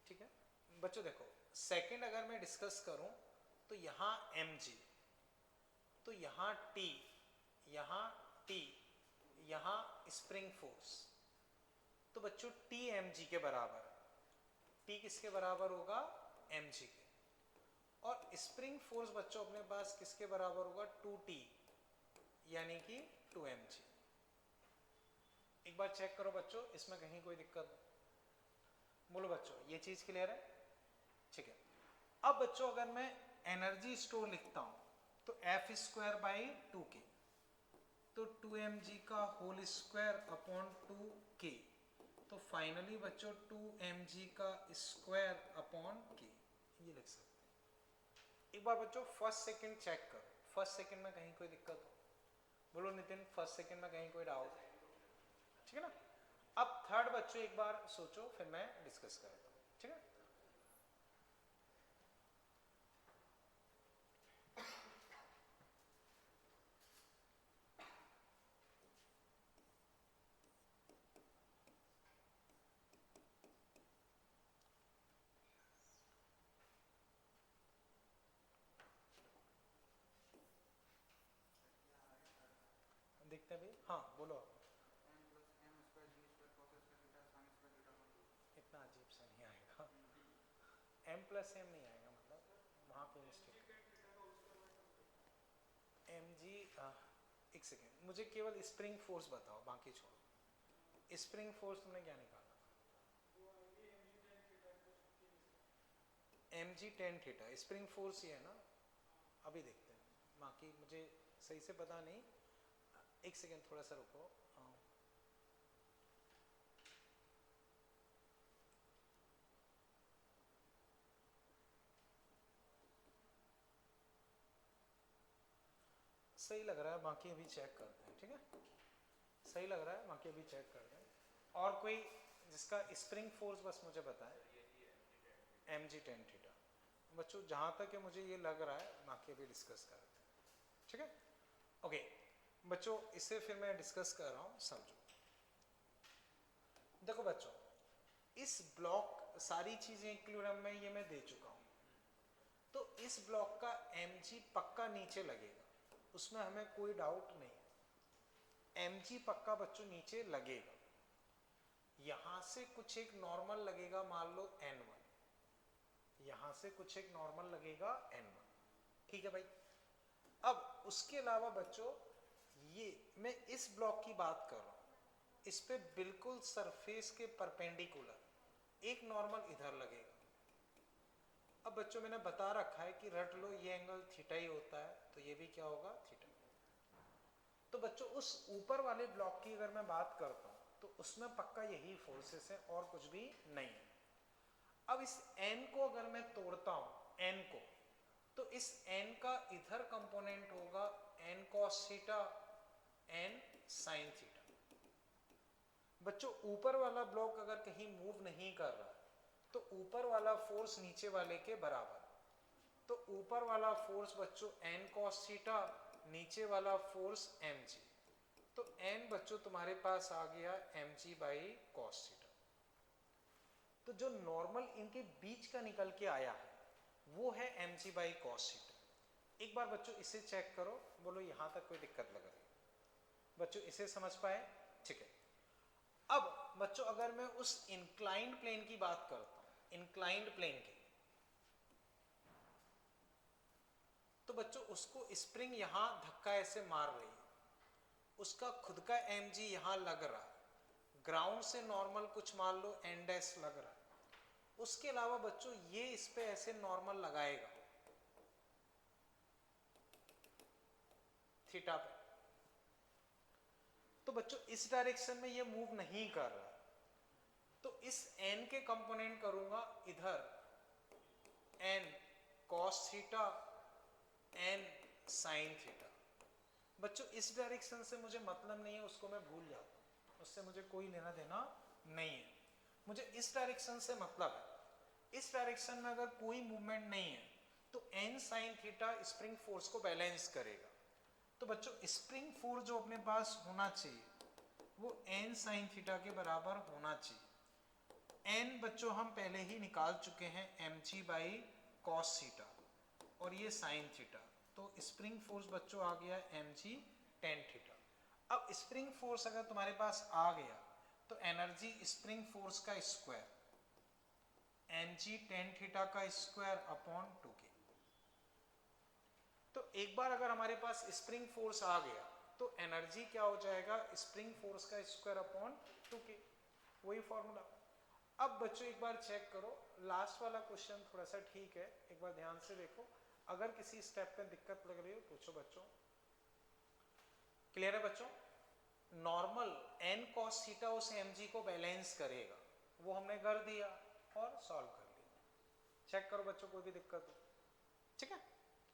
ठीक है बच्चों। देखो सेकंड अगर मैं डिस्कस करूं तो यहाँ mg, तो यहाँ t, यहाँ t, यहाँ स्प्रिंग फोर्स। तो बच्चों t mg के बराबर, t किसके बराबर होगा? mg के। और स्प्रिंग फोर्स बच्चों अपने पास किसके बराबर होगा? 2t, यानी कि 2mg। एक बार चेक करो बच्चों, इसमें कहीं कोई दिक्कत? बोलो बच्चों, ये चीज क्लियर है? ठीक है। अब बच्चों अगर मैं एनर्जी स्टोर लिखता हूं तो एफ स्क्वायर बाई 2k, तो 2mg का होल स्क्वायर अपॉन 2k, तो फाइनली बच्चों 2mg का स्क्वायर अपॉन k, ये लिख सकते हैं। एक बार बच्चों फर्स्ट सेकंड चेक करो, फर्स्ट सेकंड में कहीं कोई दिक्कत हो? बोलो नितिन, फर्स्ट सेकंड में कहीं कोई डाउट? ठीक है ना। अब थर्ड बच्चों एक बार सोचो, फिर मैं डिस्कस करता हूं, ठीक है। देखते हैं भाई, हाँ बोलो। इतना अजीब सा नहीं आएगा, m प्लस एम नहीं आएगा, मतलब वहाँ पे मिस्टेक। mg, एक सेकेंड, मुझे केवल स्प्रिंग फोर्स बताओ, बाकी छोड़ो। स्प्रिंग फोर्स तुमने क्या निकाला? mg tan theta, spring force ये है ना। अभी देखते हैं, बाकी मुझे सही से पता नहीं। एक सेकेंड थोड़ा सा रुको। सही लग रहा है, बाकी अभी चेक करते हैं, ठीक है। सही लग रहा है, बाकी अभी चेक करते हैं। और कोई जिसका स्प्रिंग फोर्स बस मुझे बताए। mg tan थीटा बच्चों, जहां तक है मुझे ये लग रहा है, बाकी अभी डिस्कस करते हैं, ठीक है। ओके बच्चों, इसे फिर मैं डिस्कस कर रहा हूं, समझो। देखो बच्चों, इस ब्लॉक सारी चीजें इक्विलिब्रियम में ये मैं दे चुका हूं, तो इस ब्लॉक का mg पक्का नीचे लगेगा, उसमें हमें कोई डाउट नहीं है। mg पक्का बच्चों नीचे लगेगा। यहां से कुछ एक नॉर्मल लगेगा, मान लो n1, यहां से कुछ एक नॉर्मल लगेगा n1, ठीक है भाई। अब उसके अलावा बच्चों, ये मैं इस ब्लॉक की बात कर रहा हूं, इस पे बिल्कुल सरफेस के परपेंडिकुलर एक नॉर्मल इधर लगेगा। अब बच्चों मैंने बता रखा है कि रट लो, ये एंगल थीटा ही होता है, तो ये भी क्या होगा? थीटा। तो बच्चों उस ऊपर वाले ब्लॉक की अगर मैं बात करता हूं तो उसमें पक्का यही फोर्सेस है और कुछ भी नहीं है। अब इस n को अगर मैं तोड़ता हूं, n को, तो इस n का इधर कंपोनेंट होगा n cos theta, n sin theta. बच्चों ऊपर वाला ब्लॉक अगर कहीं मूव नहीं कर रहा तो ऊपर वाला फोर्स नीचे वाले के बराबर, तो ऊपर वाला फोर्स बच्चों n cos थीटा, नीचे वाला फोर्स mg। तो n बच्चों तुम्हारे पास आ गया mg बाई cos थीटा। तो जो नॉर्मल इनके बीच का निकल के आया है वो है mg बाई cos थीटा। एक बार बच्चों इसे चेक करो, बोलो यहां तक कोई दिक्कत लग रही है? बच्चों इसे समझ पाए? ठीक है। अब बच्चों अगर मैं उस इंक्लाइंड प्लेन की बात करता हूं, इंक्लाइंड प्लेन की, तो बच्चों उसको स्प्रिंग यहां धक्का ऐसे मार रही है, उसका खुद का mg यहां लग रहा है, ग्राउंड से नॉर्मल कुछ मान लो n डैश लग रहा है, उसके अलावा बच्चों ये इस पे ऐसे नॉर्मल लगाएगा थीटा पे, तो बच्चों इस डायरेक्शन में ये मूव नहीं कर रहा, तो इस n के कंपोनेंट करूंगा इधर n cos theta n sin theta. बच्चों इस डायरेक्शन से मुझे मतलब नहीं है, उसको मैं भूल जाता हूं, उससे मुझे कोई लेना देना नहीं है, मुझे इस डायरेक्शन से मतलब है। इस डायरेक्शन में अगर कोई मूवमेंट नहीं है तो n sin theta spring force को बैलेंस करेगा। तो बच्चों स्प्रिंग फोर्स जो अपने पास होना चाहिए वो n sin थीटा के बराबर होना चाहिए। n बच्चों हम पहले ही निकाल चुके हैं mg बाई cos थीटा और ये sin थीटा, तो स्प्रिंग फोर्स बच्चों आ गया mg tan थीटा। अब स्प्रिंग फोर्स अगर तुम्हारे पास आ गया तो एनर्जी स्प्रिंग फोर्स का स्क्वायर mg tan थीटा का स्क्वायर अपॉन 2k। तो एक बार अगर हमारे पास स्प्रिंग फोर्स आ गया तो एनर्जी क्या हो जाएगा, स्प्रिंग फोर्स का स्क्वायर अपॉन 2k, वही फॉर्मूला। अब बच्चों एक बार चेक करो, लास्ट वाला क्वेश्चन थोड़ा सा ठीक है, एक बार ध्यान से देखो, अगर किसी स्टेप पे दिक्कत लग रही हो पूछो बच्चों। क्लियर है बच्चों? नॉर्मल n cos थीटा उस mg को बैलेंस करेगा, वो हमने कर दिया और सॉल्व कर लिया। चेक करो बच्चों कोई भी दिक्कत हो, ठीक है,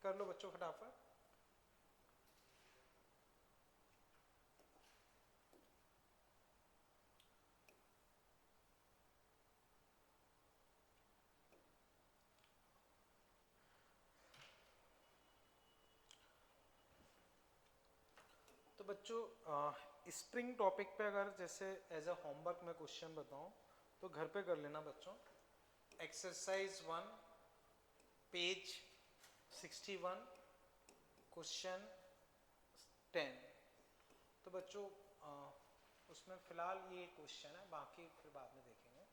कर लो बच्चों फटाफट। तो बच्चों स्प्रिंग टॉपिक पे अगर जैसे एज अ होमवर्क में क्वेश्चन बताऊं तो घर पे कर लेना बच्चों। Exercise 1 page 61 question 10। तो बच्चों उसमें फिलहाल ये क्वेश्चन है, बाकी फिर बाद में देखेंगे,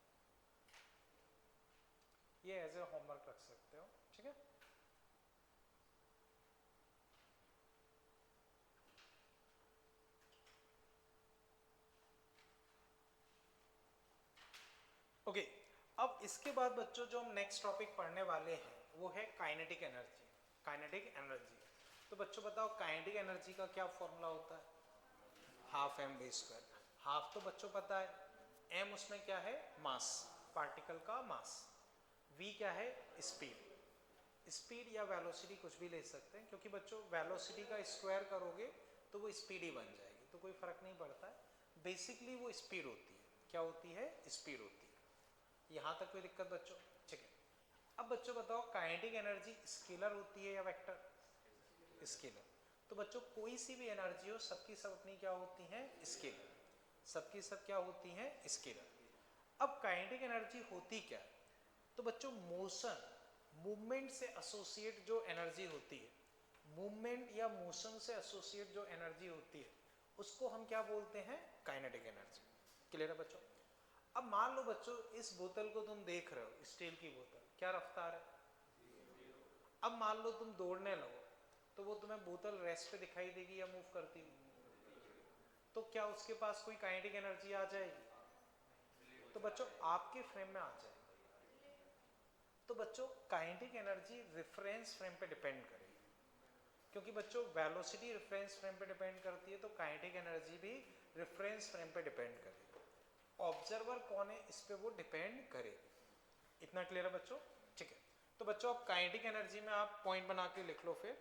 ये एज ए होमवर्क रख सकते हो, ठीक है। ओके अब इसके बाद बच्चों जो हम नेक्स्ट टॉपिक पढ़ने वाले हैं वो है काइनेटिक एनर्जी। काइनेटिक एनर्जी, तो बच्चों बताओ काइनेटिक एनर्जी का क्या फॉर्मूला होता है? Half m v square. Half तो बच्चों पता है, एम उसमें क्या है, मास, पार्टिकल का मास, वी क्या है, स्पीड। स्पीड या वेलोसिटी कुछ भी ले सकते हैं, क्योंकि बच्चों वेलोसिटी का स्क्वायर करोगे तो वो स्पीड ही बन जाएगी, तो कोई फर्क नहीं पड़ता है, बेसिकली वो स्पीड होती है। क्या होती है? स्पीड होती है। यहां तक कोई दिक्कत बच्चों? ठीक है। अब बच्चों बताओ काइनेटिक एनर्जी स्केलर होती है या वेक्टर? स्केलर। तो बच्चों कोई सी भी एनर्जी हो सबकी सब अपनी क्या होती हैं, स्केलर, सबकी सब क्या होती हैं, स्केलर। अब काइनेटिक एनर्जी होती क्या है? तो बच्चों मोशन, मूवमेंट से एसोसिएट जो एनर्जी होती है, मूवमेंट या मोशन से एसोसिएट जो एनर्जी होती है उसको हम क्या बोलते हैं, काइनेटिक एनर्जी। क्लियर है बच्चों? अब मान लो बच्चों इस बोतल को तुम देख रहे हो, स्टील की बोतल, क्या रफ्तार है? अब मान लो तुम दौड़ने लगो तो वो तुम्हें बोतल रेस्ट पे दिखाई देगी या मूव करती हुई, तो क्या उसके पास कोई काइनेटिक एनर्जी आ जाएगी? तो बच्चों आपके फ्रेम में आ जाएगी। तो बच्चों काइनेटिक एनर्जी रेफरेंस फ्रेम पे डिपेंड करेगी, क्योंकि बच्चों वेलोसिटी रेफरेंस फ्रेम पे डिपेंड करती है, तो काइनेटिक एनर्जी भी रेफरेंस फ्रेम पे डिपेंड करेगी। ऑब्जर्वर कौन है इस पे वो डिपेंड करेगी। इतना क्लियर है बच्चों? ठीक है। तो बच्चों आप काइनेटिक एनर्जी में आप पॉइंट बना के लिख लो फिर,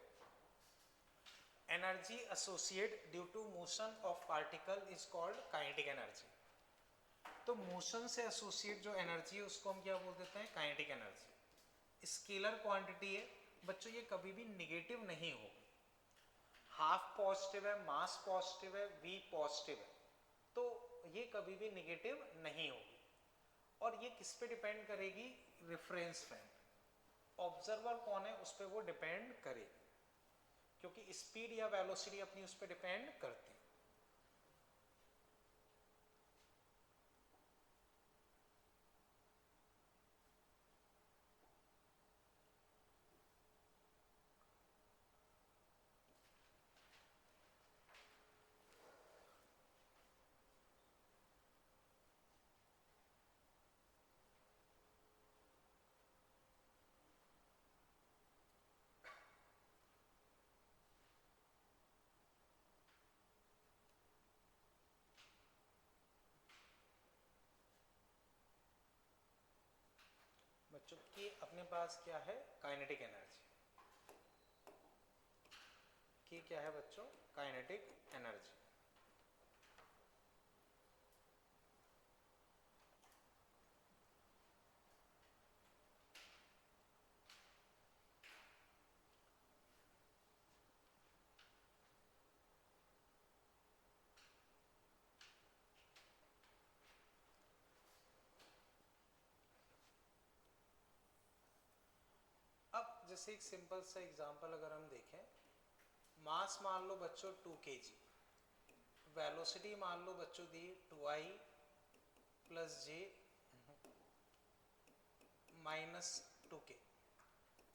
energy associate due to motion of particle is called kinetic energy. तो मोशन से एसोसिएट जो एनर्जी है उसको हम क्या बोल देते हैं, काइनेटिक एनर्जी। स्केलर क्वांटिटी है बच्चों, ये कभी भी निगेटिव नहीं होगी, हाफ पॉजिटिव है, मास पॉजिटिव है, V पॉजिटिव है, तो ये कभी भी निगेटिव नहीं होगी। और ये किस पे डिपेंड करेगी? Reference frame. ऑब्जर्वर कौन है उस पर वो डिपेंड करेगी, क्योंकि स्पीड या वेलोसिटी अपनी उस पर डिपेंड करती है। बच्चों की अपने पास क्या है? Kinetic energy. की क्या है बच्चों? Kinetic energy. अब जैसे एक सिंपल सा एग्जांपल अगर हम देखें, मास मान लो बच्चों 2 kg, वेलोसिटी मान लो बच्चों दी 2i प्लस जे माइनस 2k।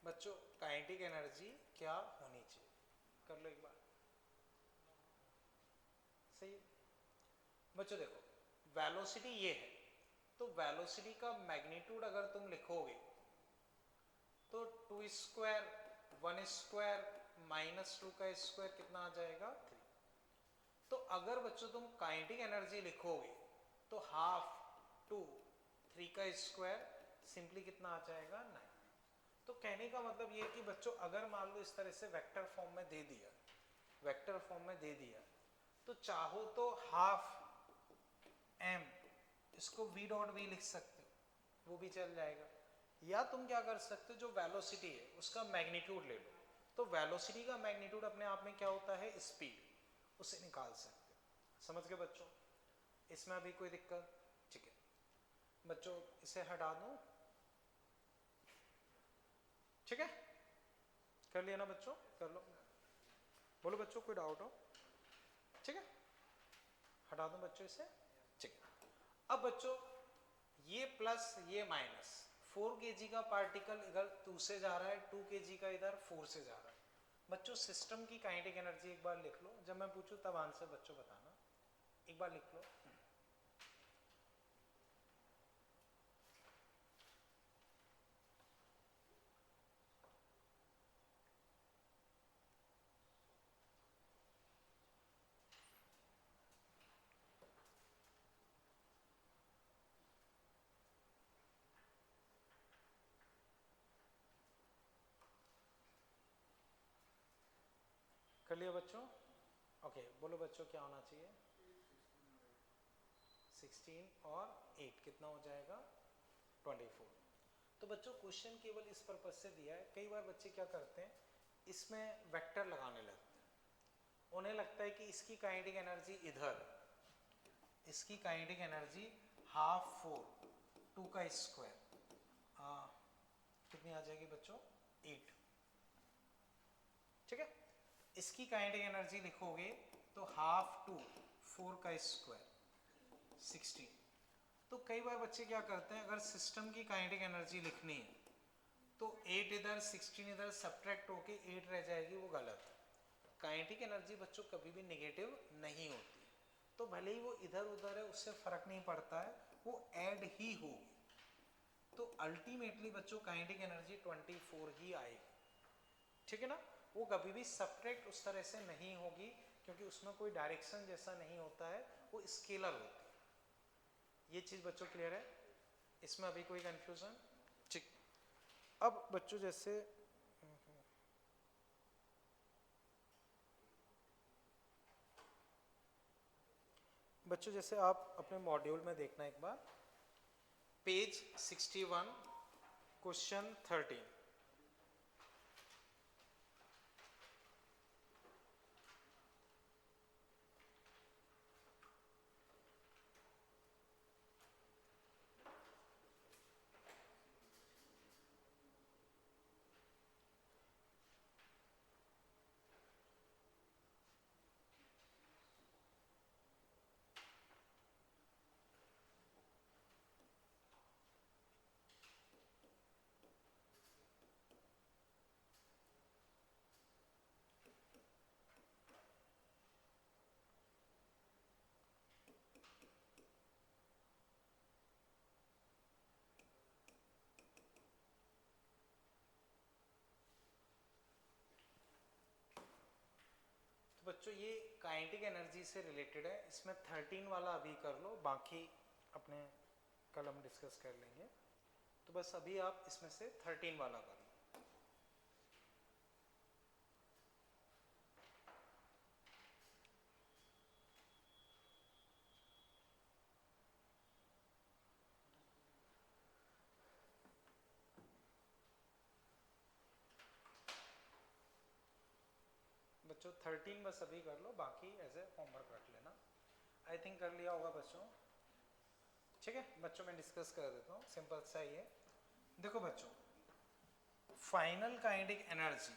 बच्चों काइनेटिक एनर्जी क्या होनी चाहिए? कर लो एक बार। सही है बच्चों। देखो वेलोसिटी ये है, तो वेलोसिटी का मैग्नीट्यूड अगर तुम लिखोगे तो 2 स्क्वायर 1 स्क्वायर माइनस 2 का स्क्वायर कितना आ जाएगा? 3। तो अगर बच्चों तुम काइनेटिक एनर्जी लिखोगे तो हाफ 2 3 का स्क्वायर सिंपली कितना आ जाएगा? 9। तो कहने का मतलब ये कि बच्चों अगर मान लो इस तरह से वेक्टर फॉर्म में दे दिया, वेक्टर फॉर्म में दे दिया, तो चाहो तो हाफ m इसको v डॉट वी लिख सकते हो, वो भी चल जाएगा। या तुम क्या कर सकते हो, जो वेलोसिटी है उसका मैग्नीट्यूड ले लो, तो वेलोसिटी का मैग्नीट्यूड अपने आप में क्या होता है? स्पीड, उसे निकाल सकते हो। समझ गए बच्चों? इसमें अभी कोई दिक्कत? ठीक है बच्चों, इसे हटा दूं? ठीक है, कर लिया ना बच्चों? कर लो, बोलो बच्चों कोई डाउट हो? ठीक है, हटा दूं बच्चों इसे? ठीक है। अब बच्चों ये प्लस ये माइनस, 4 kg का पार्टिकल इधर 2 से जा रहा है, 2 kg का इधर 4 से जा रहा है। बच्चों सिस्टम की काइनेटिक एनर्जी एक बार लिख लो, जब मैं पूछूं तब आंसर बच्चों बताना। एक बार लिख लो। कर लिया बच्चों? ओके बोलो बच्चों क्या होना चाहिए? 16 और 8 कितना हो जाएगा? 24। तो बच्चों क्वेश्चन केवल इस पर्पज से दिया है, कई बार बच्चे क्या करते हैं इसमें वेक्टर लगाने लगते हैं, उन्हें लगता है कि इसकी काइनेटिक एनर्जी इधर, इसकी काइनेटिक एनर्जी हाफ 4 2 का स्क्वायर कितनी आ जाएगी बच्चों? 8। ठीक है, इसकी काइनेटिक एनर्जी लिखोगे तो हाफ 2 4 का स्क्वायर 16। तो कई बार बच्चे क्या करते हैं, अगर सिस्टम की काइनेटिक एनर्जी लिखनी है तो 8 इधर 16 इधर सब्ट्रैक्ट होके 8 रह जाएगी, वो गलत है। काइनेटिक एनर्जी बच्चों कभी भी नेगेटिव नहीं होती, तो भले ही वो इधर उधर है उससे फर्क नहीं पड़ता है, वो ऐड ही होगी। तो अल्टीमेटली बच्चों काइनेटिक एनर्जी 24 ही आएगी। ठीक है ना? वो कभी भी सब्ट्रैक्ट उस तरह से नहीं होगी, क्योंकि उसमें कोई डायरेक्शन जैसा नहीं होता है, वो स्केलर होती है। ये चीज बच्चों क्लियर है? इसमें अभी कोई कंफ्यूजन? ठीक। अब बच्चों जैसे आप अपने मॉड्यूल में देखना एक बार, पेज 61 क्वेश्चन 13। बच्चों ये काइनेटिक एनर्जी से रिलेटेड है, इसमें 13 वाला अभी कर लो, बाकी अपने कल हम डिस्कस कर लेंगे। तो बस अभी आप इसमें से 13 वाला कर लो। बच्चों 13 बस अभी कर लो, बाकी एज ए होमवर्क रख लेना। आई थिंक कर लिया होगा बच्चों, ठीक है बच्चों, मैं डिस्कस कर देता हूँ, सिंपल सा ही है। देखो बच्चों, फाइनल काइनेटिक एनर्जी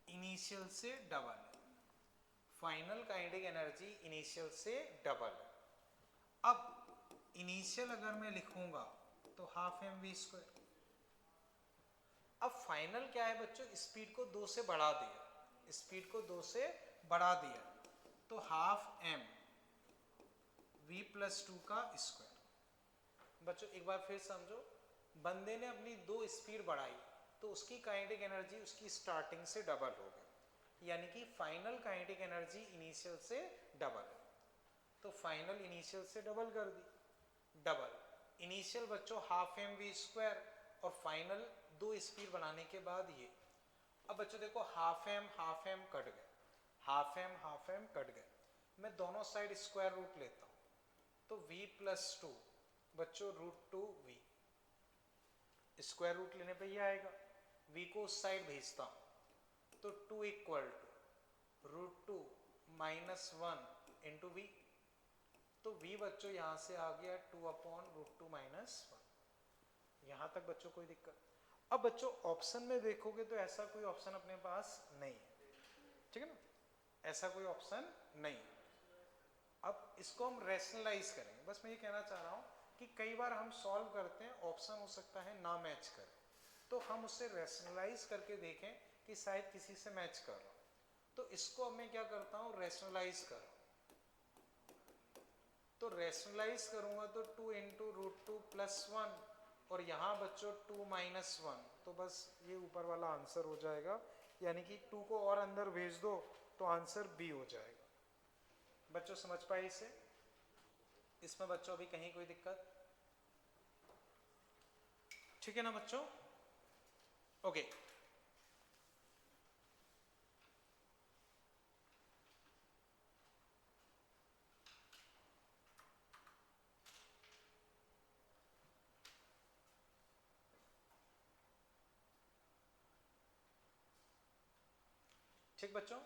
इनिशियल से डबल है, फाइनल काइनेटिक एनर्जी इनिशियल से डबल है। अब इनिशियल अगर मैं लिखूंगा तो हाफ एम वी स्क्वायर। अब फाइनल क्या है बच्चों, स्पीड को 2 से बढ़ा दिया, स्पीड को 2 से बढ़ा दिया, तो हाफ एम वी प्लस 2 का स्क्वायर। बच्चों एक बार फिर समझो, बंदे ने अपनी 2 स्पीड बढ़ाई तो उसकी काइनेटिक एनर्जी उसकी स्टार्टिंग से डबल हो गई, यानी कि फाइनल काइनेटिक एनर्जी इनिशियल से डबल है। तो फाइनल इनिशियल से डबल कर दी, डबल इनिशियल बच्चों हाफ एम वी स्क्वायर, और फाइनल 2 स्पीड बनाने के बाद ये। अब बच्चों देखो हाफ एम कट गए, हाफ एम कट गए, मैं दोनों साइड स्क्वायर रूट लेता हूँ, तो v प्लस 2 बच्चों रूट 2 v, स्क्वायर रूट लेने पे ये आएगा, v को उस साइड भेजता हूँ तो 2 equal to root 2 minus 1 into v. तो v बच्चों यहाँ से आ गया 2 अपॉन रूट 2 माइनस 1। यहाँ तक बच्चों कोई दिक्कत? अब बच्चों ऑप्शन में देखोगे तो ऐसा कोई ऑप्शन अपने पास नहीं है, ठीक है ना, ऐसा कोई ऑप्शन नहीं है। अब इसको हम रैशनलाइज करेंगे, बस मैं ये कहना चाह रहा हूँ कि कई बार हम सॉल्व करते हैं, ऑप्शन हो सकता है ना मैच करे, तो हम उसे रैशनलाइज करके देखें कि शायद किसी से मैच कर रहा हूँ। तो इसको अब मैं क्या करता हूँ, रैशनलाइज कर रहा हूँ। तो रैशनलाइज करूंगा तो 2 इंटू रूट 2 प्लस 1, और यहाँ बच्चों 2 माइनस 1, तो बस ये ऊपर वाला आंसर हो जाएगा, यानी कि 2 को और अंदर भेज दो तो आंसर बी हो जाएगा। बच्चों समझ पाए इसे? इसमें बच्चों अभी कहीं कोई दिक्कत? ठीक है ना बच्चों, ओके। ठीक बच्चों,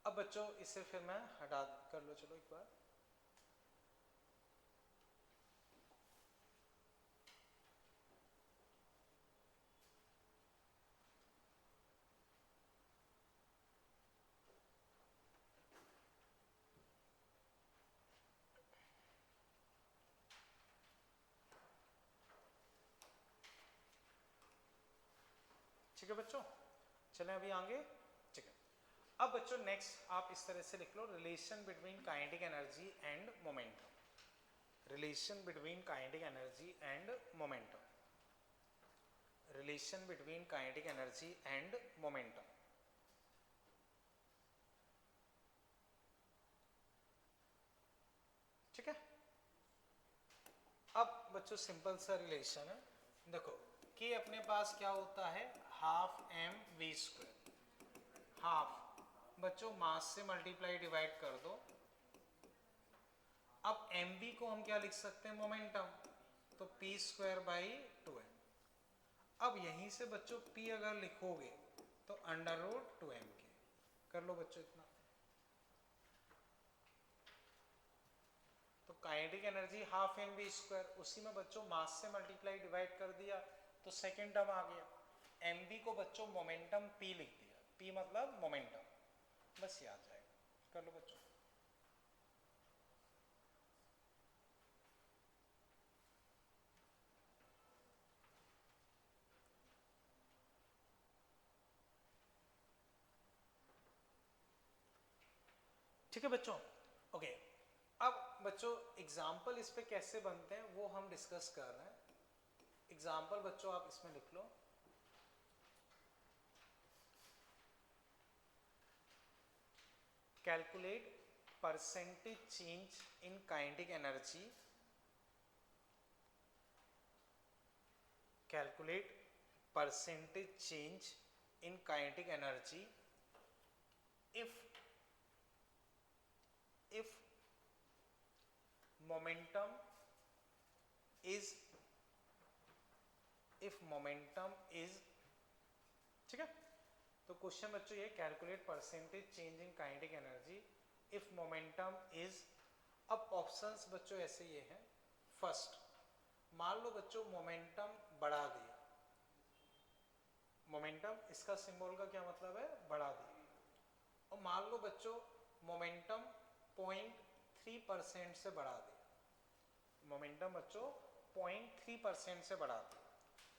अब बच्चों इसे फिर मैं हटा कर लो, चलो एक बार। ठीक है बच्चों, चलें अभी आगे, ठीक है। अब बच्चों नेक्स्ट आप इस तरह से लिख लो, relation between kinetic energy and momentum, relation between kinetic energy and momentum, relation between kinetic energy and momentum. ठीक है, अब बच्चों सिंपल सा रिलेशन है, देखो कि अपने पास क्या होता है, half m v square, half बच्चों मास से मल्टीप्लाई डिवाइड कर दो। अब एम बी को हम क्या लिख सकते हैं, मोमेंटम, तो पी स्क्वायर बाई 2m। अब यहीं से बच्चों p अगर लिखोगे तो अंडर रूट 2m के, कर लो बच्चों इतना। तो kinetic energy half m v square, उसी में बच्चों मास से मल्टीप्लाई डिवाइड कर दिया तो सेकेंड टर्म आ गया। एम बी को बच्चों मोमेंटम p लिख दिया, p मतलब मोमेंटम, बस ये आ जाएगा, कर लो बच्चों। ठीक है बच्चों, ओके। अब बच्चों एग्जाम्पल इस पे कैसे बनते हैं वो हम डिस्कस कर रहे हैं। एग्जाम्पल बच्चों आप इसमें लिख लो, calculate percentage change in kinetic energy, calculate percentage change in kinetic energy if momentum is ठीक है। तो क्वेश्चन बच्चों ये calculate percentage change in kinetic energy if momentum is. अब ऑप्शंस बच्चों ऐसे ये हैं। फर्स्ट, मान लो बच्चों मोमेंटम बढ़ा दिया, मोमेंटम इसका सिंबल का क्या मतलब है, बढ़ा दिया। और मान लो बच्चों मोमेंटम 0.3% से बढ़ा दिया, मोमेंटम बच्चों 0.3% से बढ़ा दिया,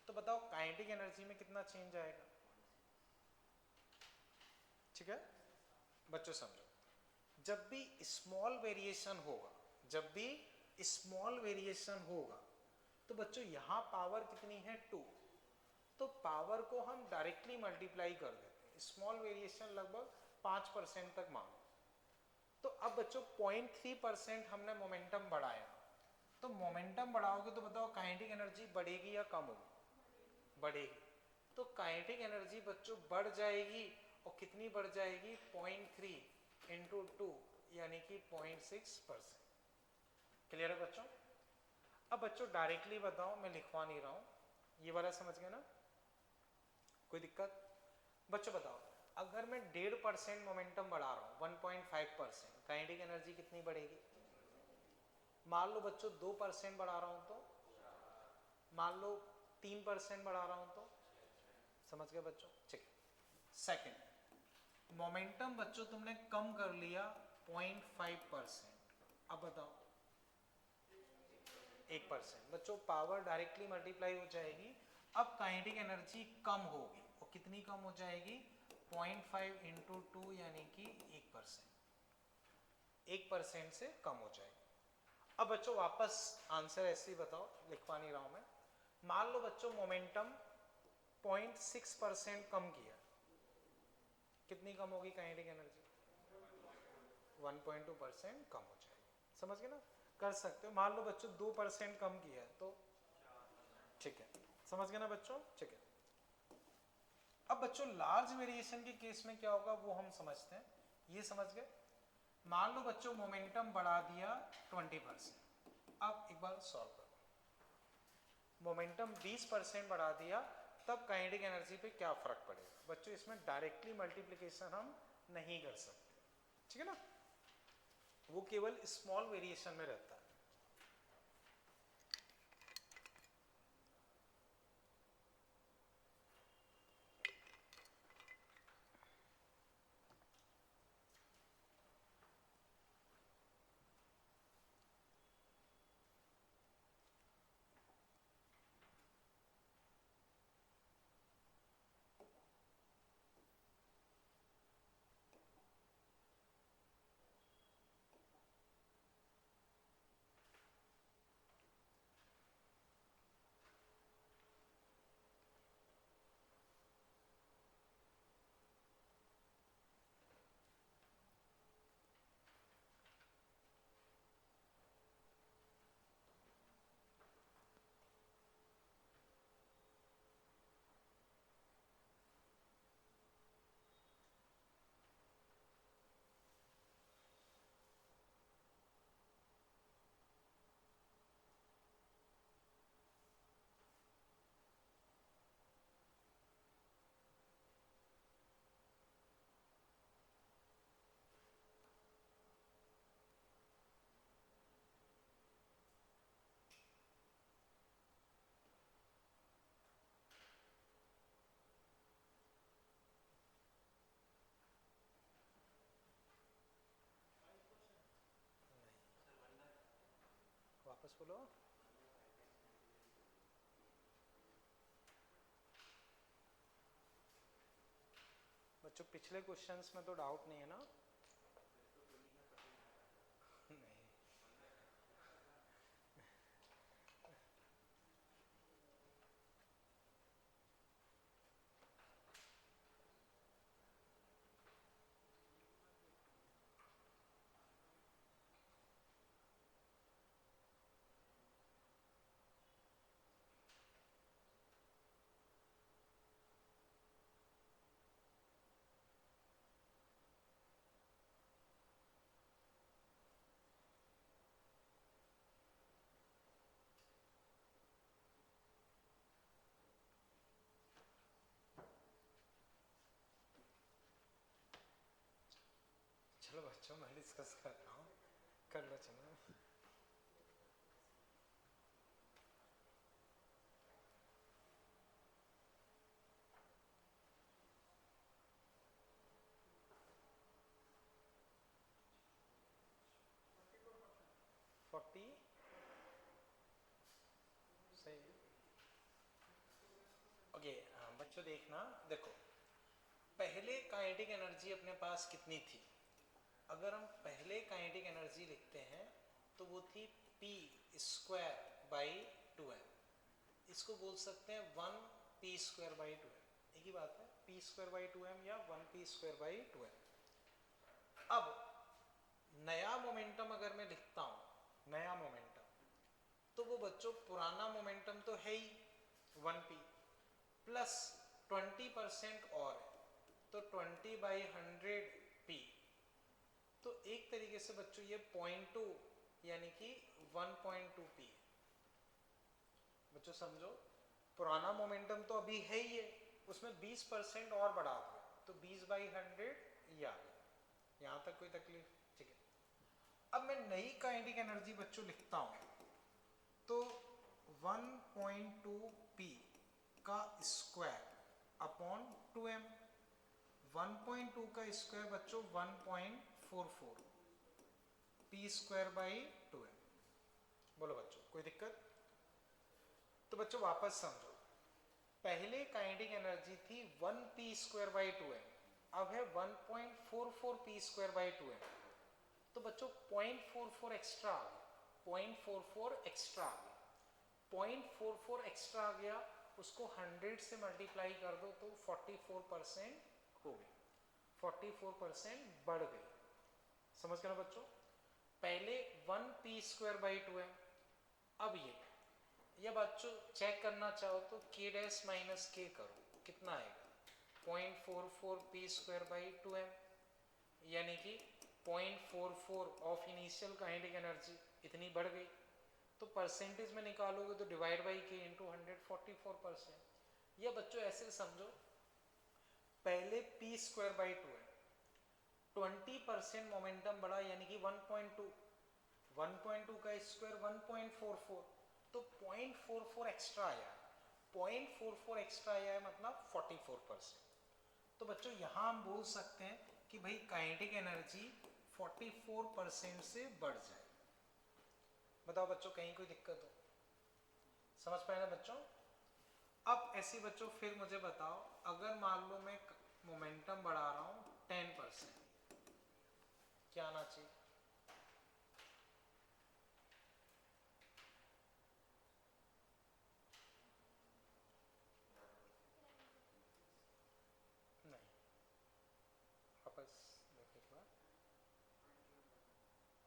तो बताओ काइनेटिक एनर्जी में कितना चेंज आएगा। ठीक है बच्चों, समझो, जब भी स्मॉल वेरिएशन होगा, जब भी स्मॉल वेरिएशन होगा, तो बच्चों यहां पावर कितनी है 2, तो पावर को हम डायरेक्टली मल्टीप्लाई कर देते हैं। स्मॉल वेरिएशन लगभग 5% तक मानो, तो अब बच्चों 0.3% हमने मोमेंटम बढ़ाया, तो मोमेंटम बढ़ाओगे तो बताओ काइनेटिक एनर्जी बढ़ेगी या कम होगी, बढ़ेगी। तो काइनेटिक एनर्जी बच्चों बढ़ जाएगी, और कितनी बढ़ जाएगी, 0.3 इंटू 2 यानी कि 0.6%। क्लियर है बच्चों। अब बच्चों डायरेक्टली बताओ, मैं लिखवा नहीं रहा हूं, ये वाला समझ गए ना, कोई दिक्कत। बच्चों बताओ, अगर मैं 1.5% मोमेंटम बढ़ा रहा हूं, 1.5%, काइनेटिक एनर्जी कितनी बढ़ेगी। मान लो बच्चों 2% बढ़ा रहा हूं, तो मान लो 3% बढ़ा रहा हूं, तो समझ गए बच्चों। ठीक है। सेकंड, मोमेंटम बच्चों तुमने कम कर लिया 0.5%, अब बताओ 1%, बच्चों पावर डायरेक्टली मल्टीप्लाई हो जाएगी। अब काइनेटिक एनर्जी कम होगी, और कितनी कम हो जाएगी, 0.5 इंटू 2 यानी कि 1%, 1% से कम हो जाएगी। अब बच्चों वापस आंसर ऐसे ही बताओ, लिखवा नहीं रहा हूं मैं। मान लो बच्चों मोमेंटम 0.6% कम किया, कितनी कम होगी काइनेटिक एनर्जी, 1.2% कम हो जाएगी। समझ गए ना, कर सकते हो। मान लो बच्चों 2% कम किया है, तो ठीक है, समझ गए ना बच्चों। ठीक है। अब बच्चों लार्ज वेरिएशन के केस में क्या होगा वो हम समझते हैं, ये समझ गए। मान लो बच्चों मोमेंटम बढ़ा दिया 20%, अब एक बार सॉल्व करो। मोमेंटम 20% बढ़ा दिया, तब काइनेटिक एनर्जी पे क्या फर्क पड़ेगा। बच्चों इसमें डायरेक्टली मल्टीप्लिकेशन हम नहीं कर सकते, ठीक है ना, वो केवल स्मॉल वेरिएशन में रहता है। वापस बोलो। बच्चों पिछले क्वेश्चंस में तो डाउट नहीं है ना। नहीं, चलो बच्चों मैं डिस्कस करता हूँ, कर लो चलो। फोर्टी सही। ओके बच्चों देखना, देखो पहले काइनेटिक एनर्जी अपने पास कितनी थी। अगर हम पहले काइनेटिक एनर्जी लिखते हैं तो वो थी पी स्क्वायर बाई 2m। इसको बोल सकते हैं 1p स्क्वायर बाई 2m, एक ही बात है, p स्क्वायर बाई 2m या 1p स्क्वायर बाई 2m। अब नया मोमेंटम अगर मैं लिखता हूं, नया मोमेंटम, तो वो बच्चों पुराना मोमेंटम तो है ही 1p प्लस 20% और है, तो 20 बाई 100p। तो एक तरीके से बच्चों ये 0.2 यानी कि 1.2p। बच्चों समझो, पुराना मोमेंटम तो अभी है ही है, उसमें 20% और बढ़ा दिया तो 20 बाई 100 ये आ गया। यहाँ तक कोई तकलीफ? ठीक है। अब मैं नई काइनेटिक एनर्जी बच्चों लिखता हूँ तो 1.2p का स्क्वायर अपॉन 2m। 1.2 का स्क्वायर बच्चों 1.44 p स्क्वायर बाई 2m। बोलो बच्चों कोई दिक्कत? तो बच्चों वापस समझो, पहले काइनेटिक एनर्जी थी 1p स्क्वायर बाई 2m, अब है 1.44 p स्क्वायर बाई 2m। तो बच्चों 0.44 एक्स्ट्रा आ गया, 0.44 एक्स्ट्रा आ गया, 0.44 एक्स्ट्रा आ गया, उसको 100 से मल्टीप्लाई कर दो तो 44% हो गई, 44% बढ़ गई। समझ गए ना बच्चों? पहले 1p स्क्वायर बाई 2m, अब ये बच्चों चेक करना चाहो तो k डैश माइनस k करो, कितना आएगा 0.44 p स्क्वायर बाई 2m, यानी कि 0.44 ऑफ इनिशियल काइनेटिक एनर्जी इतनी बढ़ गई। तो परसेंटेज में निकालोगे तो डिवाइड बाई k इंटू 100 44%। या बच्चों ऐसे समझो, पहले p square by 2m 20% momentum बढ़ा यानी कि 1.2, 1.2 का स्क्वायर 1.44, तो 0.44 एक्स्ट्रा आया, 0.44 एक्स्ट्रा आया है मतलब 44%। तो बच्चों यहाँ हम बोल सकते हैं कि भाई काइनेटिक एनर्जी 44% से बढ़ जाए। बताओ बच्चों कहीं कोई दिक्कत हो? समझ पाए ना बच्चों? अब ऐसे बच्चों फिर मुझे बताओ, अगर मान लो मैं मोमेंटम बढ़ा रहा हूँ 10%, क्या आना चाहिए? नहीं, वापस देखने के बाद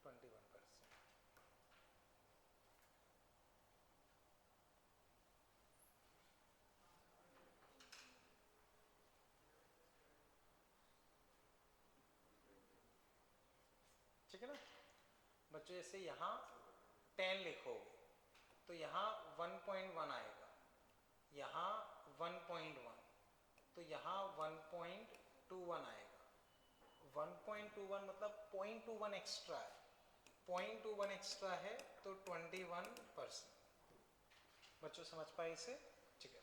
21%। ठीक है ना बच्चों? जैसे यहाँ 10 लिखोगे तो यहाँ 1.1 आएगा, यहाँ 1.1, तो यहाँ 1.21 आएगा। 1.21 मतलब 0.21 एक्स्ट्रा है, 0.21 एक्स्ट्रा है तो 21%। बच्चों समझ पाए इसे? ठीक है।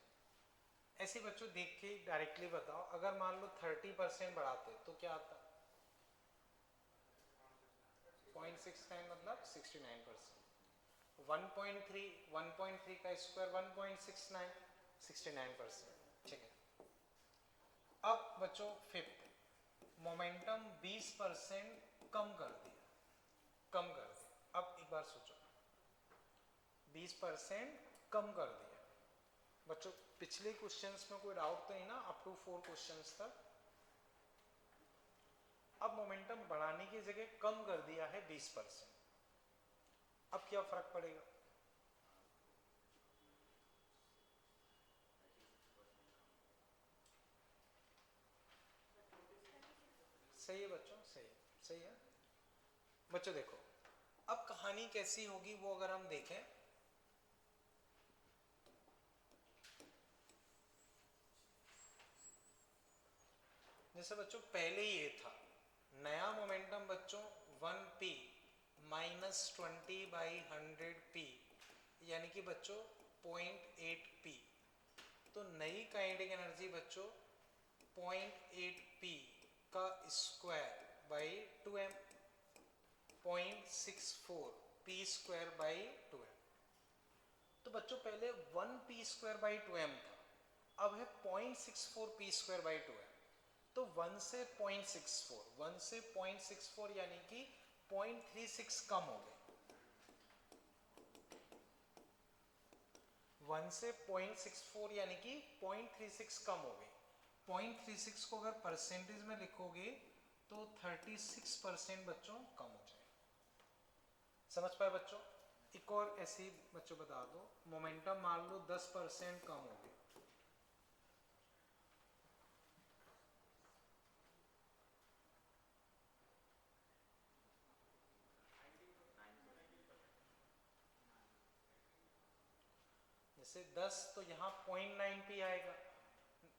ऐसे बच्चों देख के डायरेक्टली बताओ, अगर मान लो 30% बढ़ाते तो क्या आता? 0.69 मतलब 69%। 1.3 का स्क्वायर 1.69, 69%। ठीक है। अब बच्चों फिफ्थ, मोमेंटम 20% कम कर दिया, कम कर दिया। अब एक बार सोचो, 20% कम कर दिया। बच्चों पिछले क्वेश्चंस में कोई डाउट तो नहीं ना, अप टू 4 क्वेश्चंस तक? अब मोमेंटम बढ़ाने की जगह कम कर दिया है 20%, अब क्या फर्क पड़ेगा? सही है बच्चों, सही है, सही है। बच्चों देखो, अब कहानी कैसी होगी वो अगर हम देखें, जैसे बच्चों पहले ये था नया मोमेंटम बच्चों 1p -20/100p यानी कि बच्चों 0.8p। तो नई काइनेटिक एनर्जी बच्चों 0.8p का square by 2m, 0.64 p square by 2m। तो बच्चों पहले 1p स्क्वायर बाई 2m था, अब है 0.64 p स्क्वायर बाई 2m। तो 1 से 0.64 यानी कि 0.36 कम हो गए। 1 से 0.64 यानी कि 0.36 कम हो गई। 0.36 को अगर परसेंटेज में लिखोगे तो 36% बच्चों कम हो जाए। समझ पाए बच्चों? एक और ऐसी बच्चों बता दो, मोमेंटम मान लो 10% कम हो गई। जैसे 10 तो यहाँ 0.9p आएगा,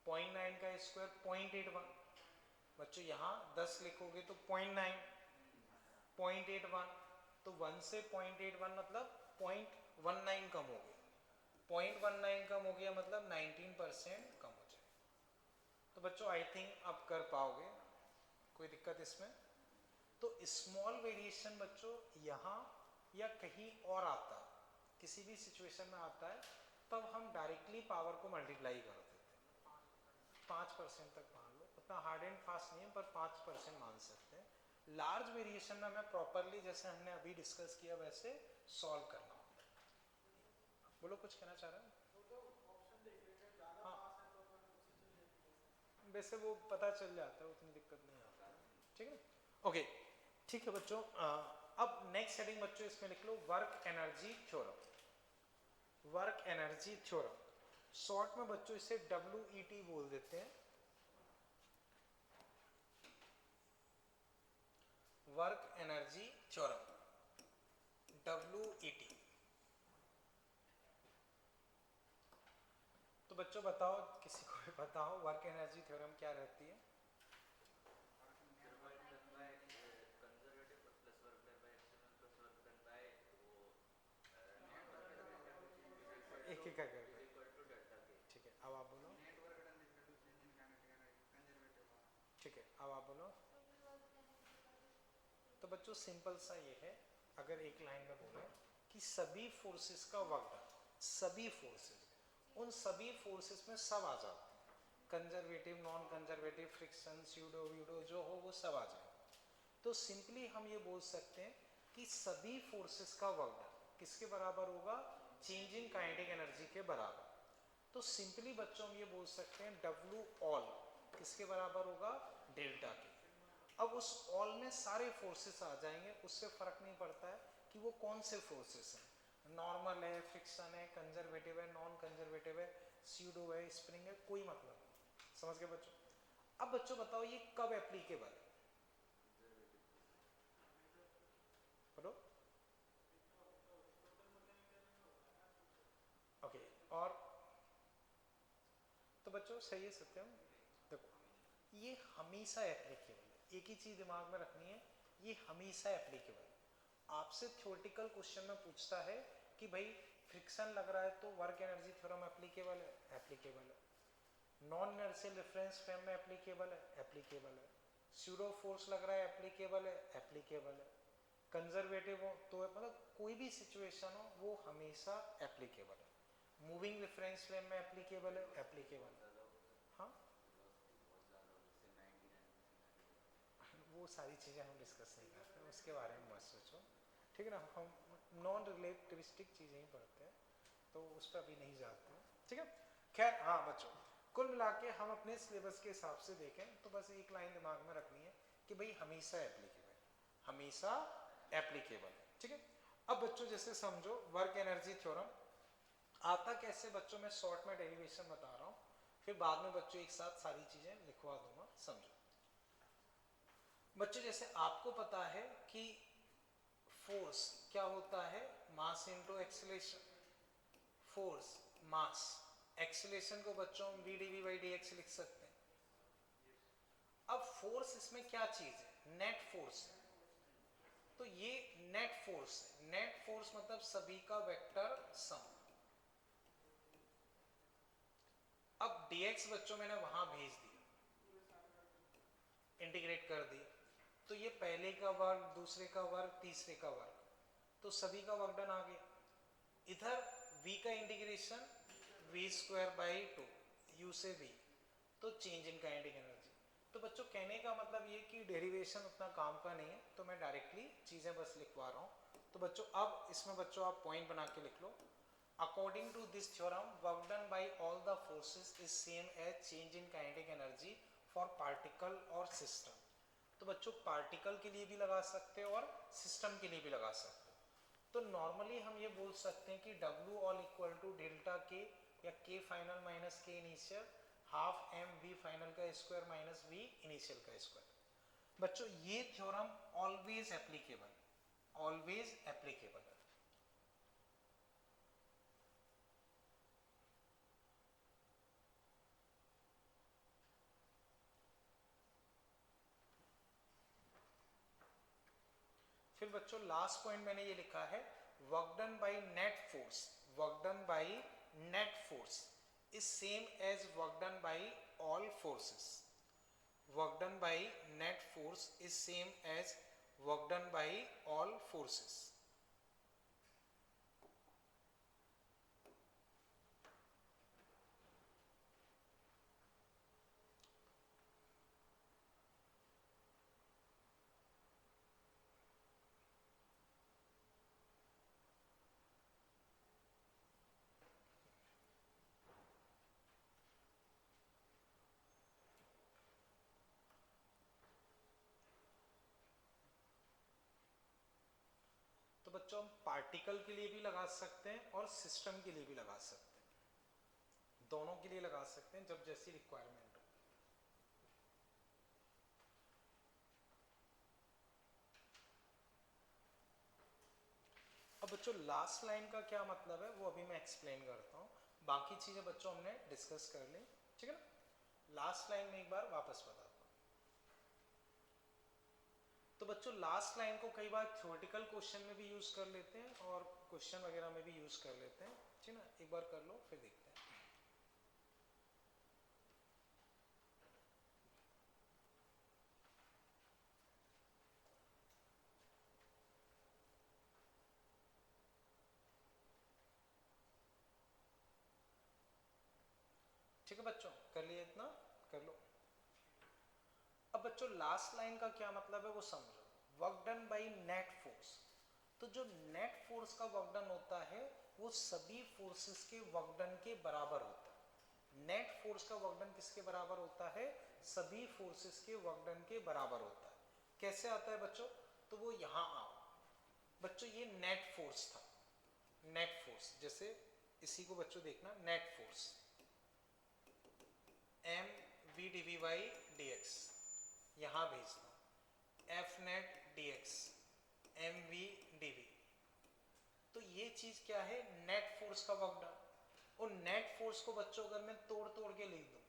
0.9 का स्क्वायर 0.81। बच्चों यहाँ 10 लिखोगे तो 0.81, तो 1 से 0.81 मतलब 0.19 कम हो गया। 0.19 कम हो गया मतलब 19% कम हो जाए। तो बच्चों आई थिंक आप कर पाओगे, कोई दिक्कत इसमें? तो स्मॉल वेरिएशन बच्चों यहाँ या कहीं और आता है, किसी भी सिचुएशन में आता है, तब हम डायरेक्टली पावर को मल्टीप्लाई कर देते हैं। 5% तक मान लो, उतना हार्ड एंड फास्ट नहीं है पर 5% मान सकते हैं। लार्ज वेरिएशन में हमें प्रॉपरली जैसे हमने अभी डिस्कस किया वैसे सॉल्व करना होता है। बोलो कुछ कहना चाह रहे हैं? हाँ वैसे वो पता चल जाता है, उतनी दिक्कत नहीं आता है। ठीक है, ओके ठीक है बच्चों। अब नेक्स्ट हेडिंग बच्चों इसमें लिख लो work energy theorem. Work energy theorem short में बच्चों इसे WET बोल देते हैं। Work energy theorem WET। तो बच्चों बताओ, किसी को भी पता हो वर्क एनर्जी थ्योरम क्या रहती है? एक एक करके। ठीक है, अब आप बोलो। ठीक है, अब आप बोलो। तो बच्चों सिंपल सा ये है, अगर एक लाइन में बोले कि सभी फोर्सेस का वर्क, सभी फोर्सेस, उन सभी फोर्सेस में सब आ जाते हैं, conservative, non conservative, friction, pseudo व्यूडो जो हो वो सब आ जाए। तो सिंपली हम ये बोल सकते हैं कि सभी फोर्सेस का वर्क किसके बराबर होगा? चेंजिंग काइनेटिक एनर्जी के बराबर। तो सिंपली बच्चों हम ये बोल सकते हैं W ऑल किसके बराबर होगा? डेल्टा के। अब उस ऑल में सारे फोर्सेस आ जाएंगे, उससे फर्क नहीं पड़ता है कि वो कौन से फोर्सेस हैं, नॉर्मल है, फ्रिक्शन है, कंजर्वेटिव है, नॉन कंजर्वेटिव है, स्यूडो है, स्प्रिंग है, कोई मतलब नहीं। समझ गए बच्चों? अब बच्चों बताओ ये कब एप्लीकेबल है? बोलो। ओके और तो बच्चों सही है सत्यम, देखो ये हमेशा एप्लीकेबल है, एक ही चीज दिमाग में रखनी है, ये हमेशा एप्लीकेबल है। आपसे थ्योरेटिकल क्वेश्चन में पूछता है कि भाई फ्रिक्शन लग रहा है तो वर्क एनर्जी थ्योरम एप्लीकेबल है, एप्लीकेबल है। नॉन इनर्शियल रिफरेंस फ्रेम में एप्लीकेबल है, एप्लीकेबल है। स्यूडो फोर्स लग रहा है, एप्लीकेबल है, एप्लीकेबल है। कंजर्वेटिव हो तो मतलब कोई भी सिचुएशन हो वो हमेशा एप्लीकेबल है। मूविंग रेफरेंस फ्रेम में एप्लीकेबल है, एप्लीकेबल है। हाँ वो सारी चीज़ें हम डिस्कस नहीं करते हैं, उसके बारे में मत सोचो, ठीक है ना। हम नॉन रिलेटिविस्टिक चीज़ें ही पढ़ते हैं तो उस पर अभी नहीं जाते हैं, ठीक है। खैर हाँ बच्चों, कुल मिला के हम अपने सिलेबस के हिसाब से देखें तो बस एक लाइन दिमाग में रखनी है कि भाई हमेशा एप्लीकेबल, हमेशा एप्लीकेबल, ठीक है। अब बच्चों जैसे समझो वर्क एनर्जी थ्योरम आता कैसे बच्चों, मैं शॉर्ट में डेरिवेशन बता रहा हूँ, फिर बाद में बच्चों एक साथ सारी चीजें लिखवा दूंगा, समझो। बच्चों जैसे आपको पता है कि फोर्स क्या होता है? Mass into acceleration. फोर्स, मास, एक्सीलरेशन को बच्चों हम v dv by dx लिख सकते हैं। अब फोर्स इसमें क्या चीज है, नेट फोर्स है, तो ये नेट फोर्स है। नेट फोर्स मतलब सभी का वेक्टर सम। अब dx बच्चों मैंने वहां भेज दिया, इंटीग्रेट कर दी, तो ये पहले का वर्ग, दूसरे का वर्ग, तीसरे का वर्ग, तो सभी का वर्क डन आ गया। इधर v का integration v square by 2, u से v, तो चेंज इन काइनेटिक एनर्जी। तो बच्चों कहने का मतलब ये कि डेरिवेशन उतना काम का नहीं है, तो मैं डायरेक्टली चीजें बस लिखवा रहा हूँ। तो बच्चों अब इसमें बच्चों आप पॉइंट बना के लिख लो। According to this theorem work done by all the forces is same as change in kinetic energy for particle और सिस्टम। तो बच्चों पार्टिकल के लिए भी लगा सकते हो और सिस्टम के लिए भी लगा सकते हो। तो नॉर्मली हम ये बोल सकते हैं कि W all equal to delta K या K final minus K initial half m v final का स्क्वायर माइनस v इनिशियल का स्क्वायर। बच्चों ये theorem always applicable, always applicable है। फिर बच्चों लास्ट पॉइंट मैंने ये लिखा है, work done by net force, work done by net force is same as work done by all forces. Work done by net force is same as work done by all forces. तो बच्चों हम particle के लिए भी लगा सकते हैं और सिस्टम के लिए भी लगा सकते हैं, दोनों के लिए लगा सकते हैं जब जैसी रिक्वायरमेंट हो। अब बच्चों लास्ट लाइन का क्या मतलब है वो अभी मैं एक्सप्लेन करता हूँ, बाकी चीजें बच्चों हमने डिस्कस कर ली, ठीक है ना। लास्ट लाइन में एक बार वापस बताता हूँ। तो बच्चों लास्ट लाइन को कई बार थ्योरेटिकल क्वेश्चन में भी यूज कर लेते हैं और क्वेश्चन वगैरह में भी यूज कर लेते हैं, ठीक है ना। एक बार कर लो फिर देखते हैं। ठीक है बच्चों, कर लिए इतना, कर लो। अब बच्चों लास्ट लाइन का क्या मतलब है वो समझो। Work done by net force, तो जो नेट फोर्स का वर्क डन होता है वो सभी फोर्सेस के वर्क डन के बराबर होता है। नेट फोर्स का वर्क डन किसके बराबर होता है, सभी फोर्सेस के वर्क डन के बराबर होता है। कैसे आता है बच्चों, तो वो यहां आओ बच्चों, ये नेट फोर्स था, नेट फोर्स, जैसे इसी को बच्चों देखना, net force m v d v y d x, यहां भेजना f net d x m v d v. तो ये चीज क्या है, नेट फोर्स का वर्क डन। और नेट फोर्स को बच्चों अगर मैं तोड़ तोड़ के लिख दूं,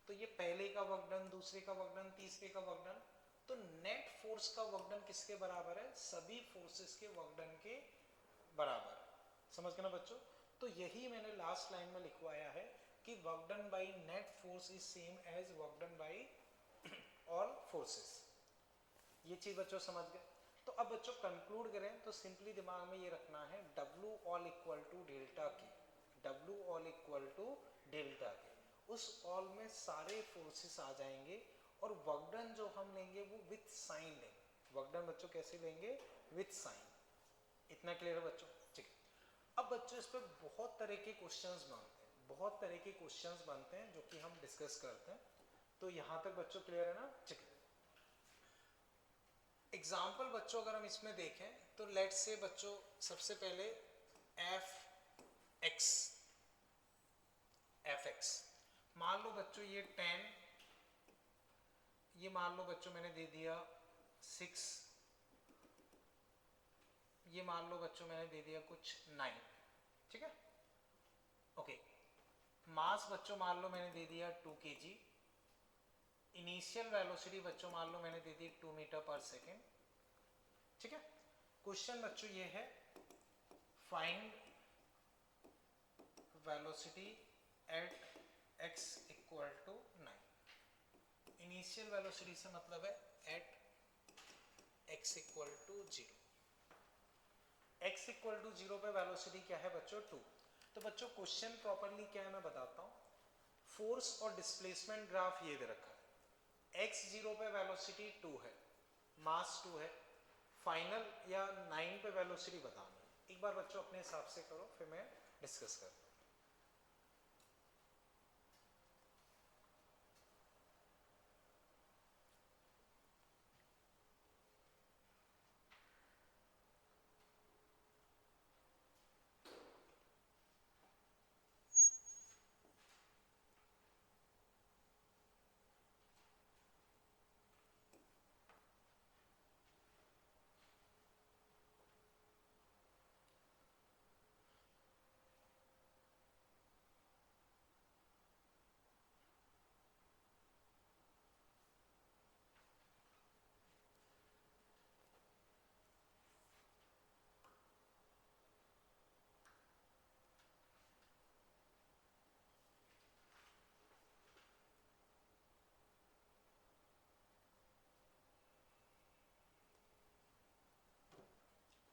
तो ये पहले का वर्क डन, दूसरे का वर्क डन, तीसरे का वर्क डन, तो नेट फोर्स का वर्क डन किसके बराबर है, सभी फोर्सेस के वर्क डन के बराबर। समझ गए ना बच्चों। तो यही मैंने लास्ट लाइन में लिखवाया है कि work done by net force is same as work done by all forces. ये चीज बच्चों समझ गए। तो अब बच्चों कंक्लूड करें तो सिंपली दिमाग में ये रखना है, W all equal to delta K, W all equal to delta K, उस ऑल में सारे फोर्सेस आ जाएंगे और वर्क डन जो हम लेंगे वो विथ साइन लेंगे। वर्क डन बच्चों कैसे लेंगे, विथ साइन। इतना क्लियर है बच्चों, ठीक है। अब बच्चों इस पर बहुत तरह के क्वेश्चंस बनते हैं, बहुत तरह के क्वेश्चंस बनते हैं जो कि हम डिस्कस करते हैं। तो यहां तक बच्चों क्लियर है ना, ठीक है। एग्जाम्पल बच्चों अगर हम इसमें देखें तो लेट से बच्चों सबसे पहले एफ एक्स मान लो बच्चों, ये 10, ये मान लो बच्चों मैंने दे दिया 6, ये मान लो बच्चों मैंने दे दिया कुछ 9, ठीक है, ओके। मास बच्चों मान लो मैंने दे दिया 2 kg, इनिशियल वेलोसिटी बच्चों मान लो मैंने दे दी 2 मीटर पर सेकेंड, ठीक है। क्वेश्चन बच्चों ये है find velocity at x equal to 9। Initial velocity से मतलब है at x equal to 0। x equal to 0 पे वेलोसिटी क्या है बच्चों 2। तो बच्चों क्वेश्चन प्रॉपरली क्या है मैं बताता हूँ। फोर्स और डिस्प्लेसमेंट ग्राफ ये दे रखा है, x 0 पे वेलोसिटी 2 है, मास 2 है, फाइनल या 9 पे वेलोसिटी बतानी है। एक बार बच्चों अपने हिसाब से करो फिर मैं डिस्कस करता हूँ।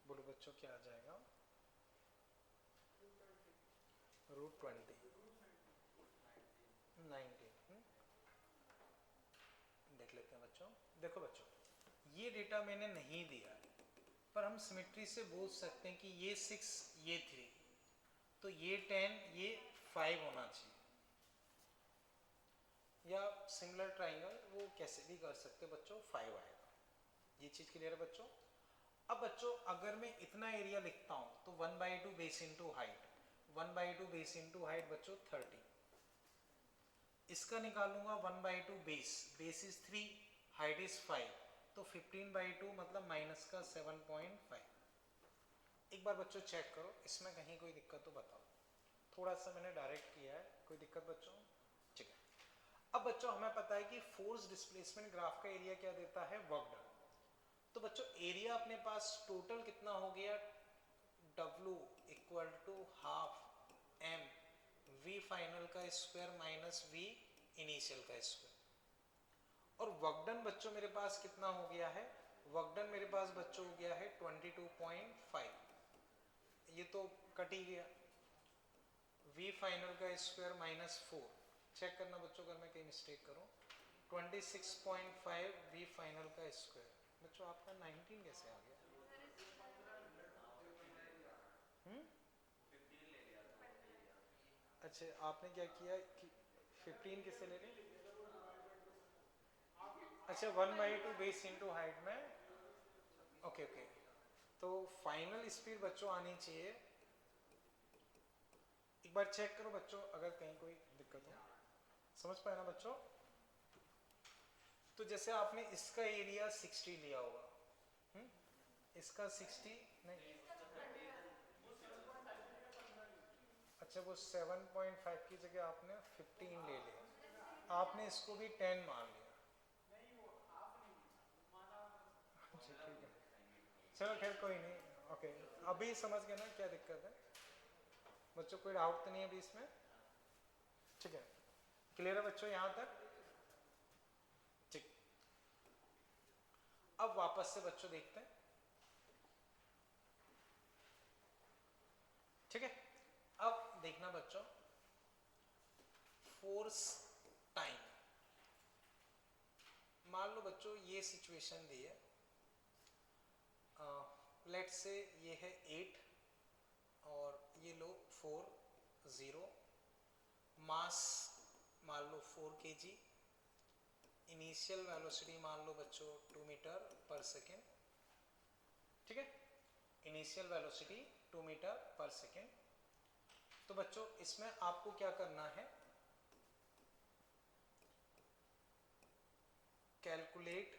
बोलो बच्चों क्या आ जाएगा, √20 19। देख लेते हैं बच्चों। देखो बच्चों ये डेटा मैंने नहीं दिया है, पर हम सिमेट्री से बोल सकते हैं कि ये 6 ये 3 तो ये 10 ये 5 होना चाहिए, या सिमिलर ट्राइंगल वो कैसे भी कर सकते बच्चों 5 आएगा। ये चीज क्लियर है बच्चों। अब बच्चों अगर मैं इतना एरिया लिखता हूं तो 1/2 base into height, 1/2 base into height बच्चों 30। इसका निकालूंगा 1/2 base, base is 3 height is 5 तो 15/2 मतलब माइनस का 7.5। एक बार बच्चों चेक करो इसमें कहीं कोई दिक्कत तो बताओ। थोड़ा सा मैंने डायरेक्ट किया है, कोई दिक्कत बच्चों, ठीक है। अब बच्चों हमें पता है कि फोर्स डिस्प्लेसमेंट ग्राफ का एरिया क्या देता है, वर्क डन। तो बच्चों एरिया अपने पास टोटल कितना हो गया, W equal to half m v final का स्क्वायर माइनस v इनिशियल का स्क्वायर। और वर्क डन बच्चों मेरे पास कितना हो गया है, वर्क डन मेरे पास बच्चों हो गया है 22.5। ये तो कट ही गया, v फाइनल का स्क्वायर माइनस 4। चेक करना बच्चों अगर मैं कहीं मिस्टेक करूं, 26.5 v फाइनल का स्क्वायर। बच्चों आपका 19 कैसे आ गया? अच्छा आपने क्या किया कि 15 किससे ले ली? अच्छा 1/2 बेस इंटू हाइट में, ओके ओके। तो फाइनल स्पीड बच्चों आनी चाहिए, एक बार चेक करो बच्चों अगर कहीं कोई दिक्कत हो। समझ पाए ना बच्चों? तो जैसे आपने इसका एरिया 60 लिया होगा, इसका 60 नहीं, अच्छा वो 7.5 की जगह आपने 15 ले लिया, आपने इसको भी 10 मान लिया। अच्छा ठीक है, चलो खैर कोई नहीं, ओके। अभी समझ गए ना क्या दिक्कत है बच्चों, कोई डाउट तो नहीं है अभी इसमें? ठीक है, क्लियर है बच्चों यहाँ तक? ठीक, अब वापस से बच्चों देखते हैं, ठीक है। अब देखना बच्चों फोर्स टाइम, मान लो बच्चों ये सिचुएशन दी है, लेट्स से ये है 8 और ये लो 4 0, मास मान लो 4 kg, इनिशियल वेलोसिटी मान लो बच्चों 2 मीटर पर सेकेंड, ठीक है। इनिशियल वेलोसिटी 2 मीटर पर सेकेंड। तो बच्चों इसमें आपको क्या करना है, calculate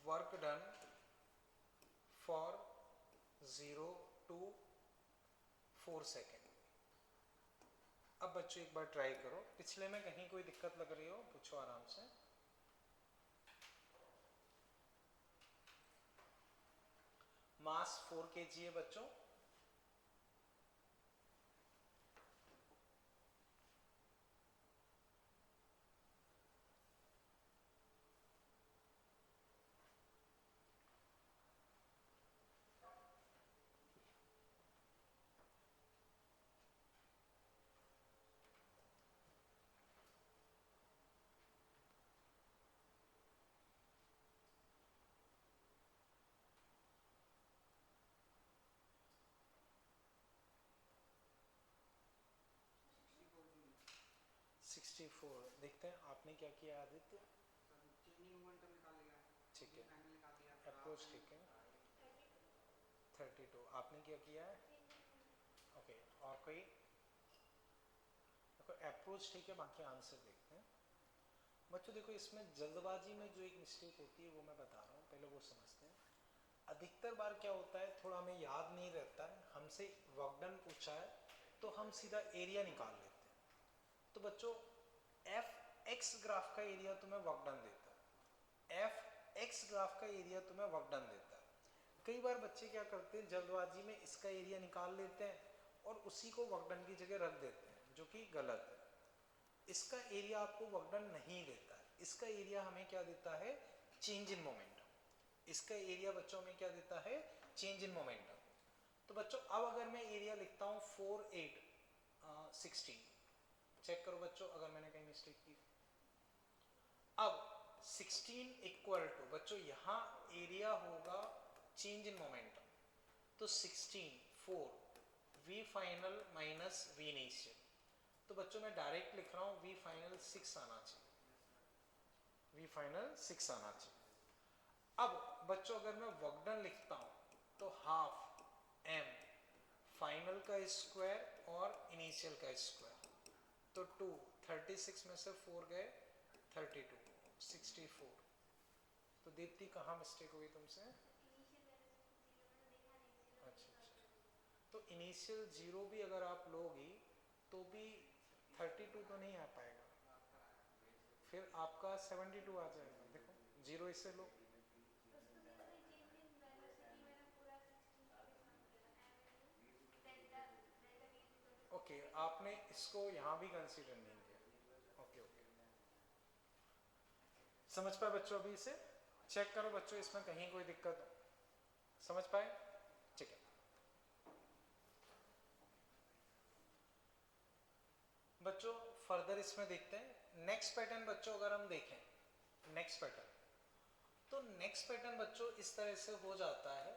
work done for 0 to 4 second. अब बच्चों एक बार ट्राई करो, पिछले में कहीं कोई दिक्कत लग रही हो पूछो आराम से। मास 4 kg है बच्चों। सिक्सटी फोर देखते हैं आपने क्या किया आदित्य। ठीक है, अप्रोच ठीक है। 32 आपने क्या किया है। ओके, और कोई देखो अप्रोच ठीक है, बाकी आंसर देखते हैं बच्चों। देखो इसमें जल्दबाजी में जो एक मिस्टेक होती है वो मैं बता रहा हूँ, पहले वो समझते हैं। अधिकतर बार क्या होता है, थोड़ा हमें याद नहीं रहता है, हमसे वर्क डन पूछा है तो हम सीधा एरिया निकाल लेते हैं। तो बच्चों एफ एक्स ग्राफ का एरिया तुम्हें वर्क डन देता है, एफ एक्स ग्राफ का एरिया तुम्हें वर्क डन देता है। कई बार बच्चे क्या करते हैं, जल्दबाजी में इसका एरिया निकाल लेते हैं और उसी को वर्क डन की जगह रख देते हैं, जो कि गलत है। इसका एरिया आपको वर्क डन नहीं देता है, इसका एरिया हमें क्या देता है, चेंज इन मोमेंटम। इसका एरिया बच्चों में क्या देता है, चेंज इन मोमेंटम। तो बच्चों अब अगर मैं एरिया लिखता हूँ 4 8 16, चेक करो बच्चों अगर मैंने कहीं मिस्टेक की। अब 16 इक्वल टू बच्चों यहाँ एरिया होगा चेंज इन मोमेंटम, तो 16 4 v final minus v initial. तो बच्चों मैं डायरेक्ट लिख रहा हूँ v फाइनल 6 आना चाहिए, v फाइनल 6 आना चाहिए। अब बच्चों अगर मैं वर्क डन लिखता हूँ तो हाफ m फाइनल का स्क्वायर और इनिशियल का स्क्वायर, तो 2 36 में से 4 गए 32 64। तो दीप्ति कहाँ मिस्टेक हुई तुमसे। अच्छा, तो इनिशियल 0 भी अगर आप लोगी तो भी 32 तो नहीं आ पाएगा, फिर आपका 72 आ जाएगा। देखो 0 इसे लो, ओके आपने इसको यहाँ भी कंसीडर नहीं किया। ओके ओके, समझ पाए बच्चों। अभी इसे चेक करो बच्चों, इसमें कहीं कोई दिक्कत समझ पाए, ठीक है बच्चों। फर्दर इसमें देखते हैं नेक्स्ट पैटर्न बच्चों। अगर हम देखें नेक्स्ट पैटर्न, तो नेक्स्ट पैटर्न बच्चों इस तरह से हो जाता है।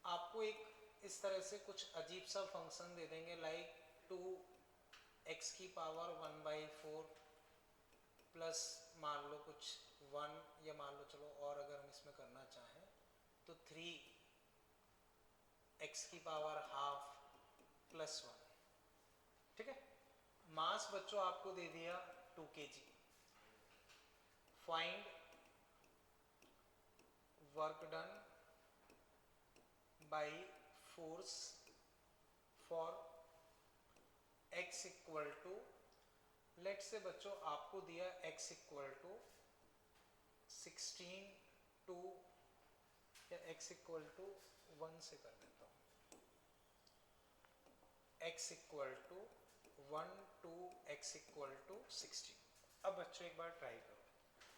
आपको एक इस तरह से कुछ अजीब सा फंक्शन दे देंगे, लाइक 2x की पावर 1/4 प्लस मान लो कुछ 1, या मान लो चलो और अगर हम इसमें करना चाहें तो 3x की पावर हाफ प्लस 1, ठीक है। मास बच्चों आपको दे दिया 2 kg। Find work done by force for x equal to, लेट से बच्चों आपको दिया x इक्वल टू 16 2, या x इक्वल टू 1 से कर देता हूँ, x equal to 1 2 x equal to 16। अब बच्चों एक बार ट्राई करो,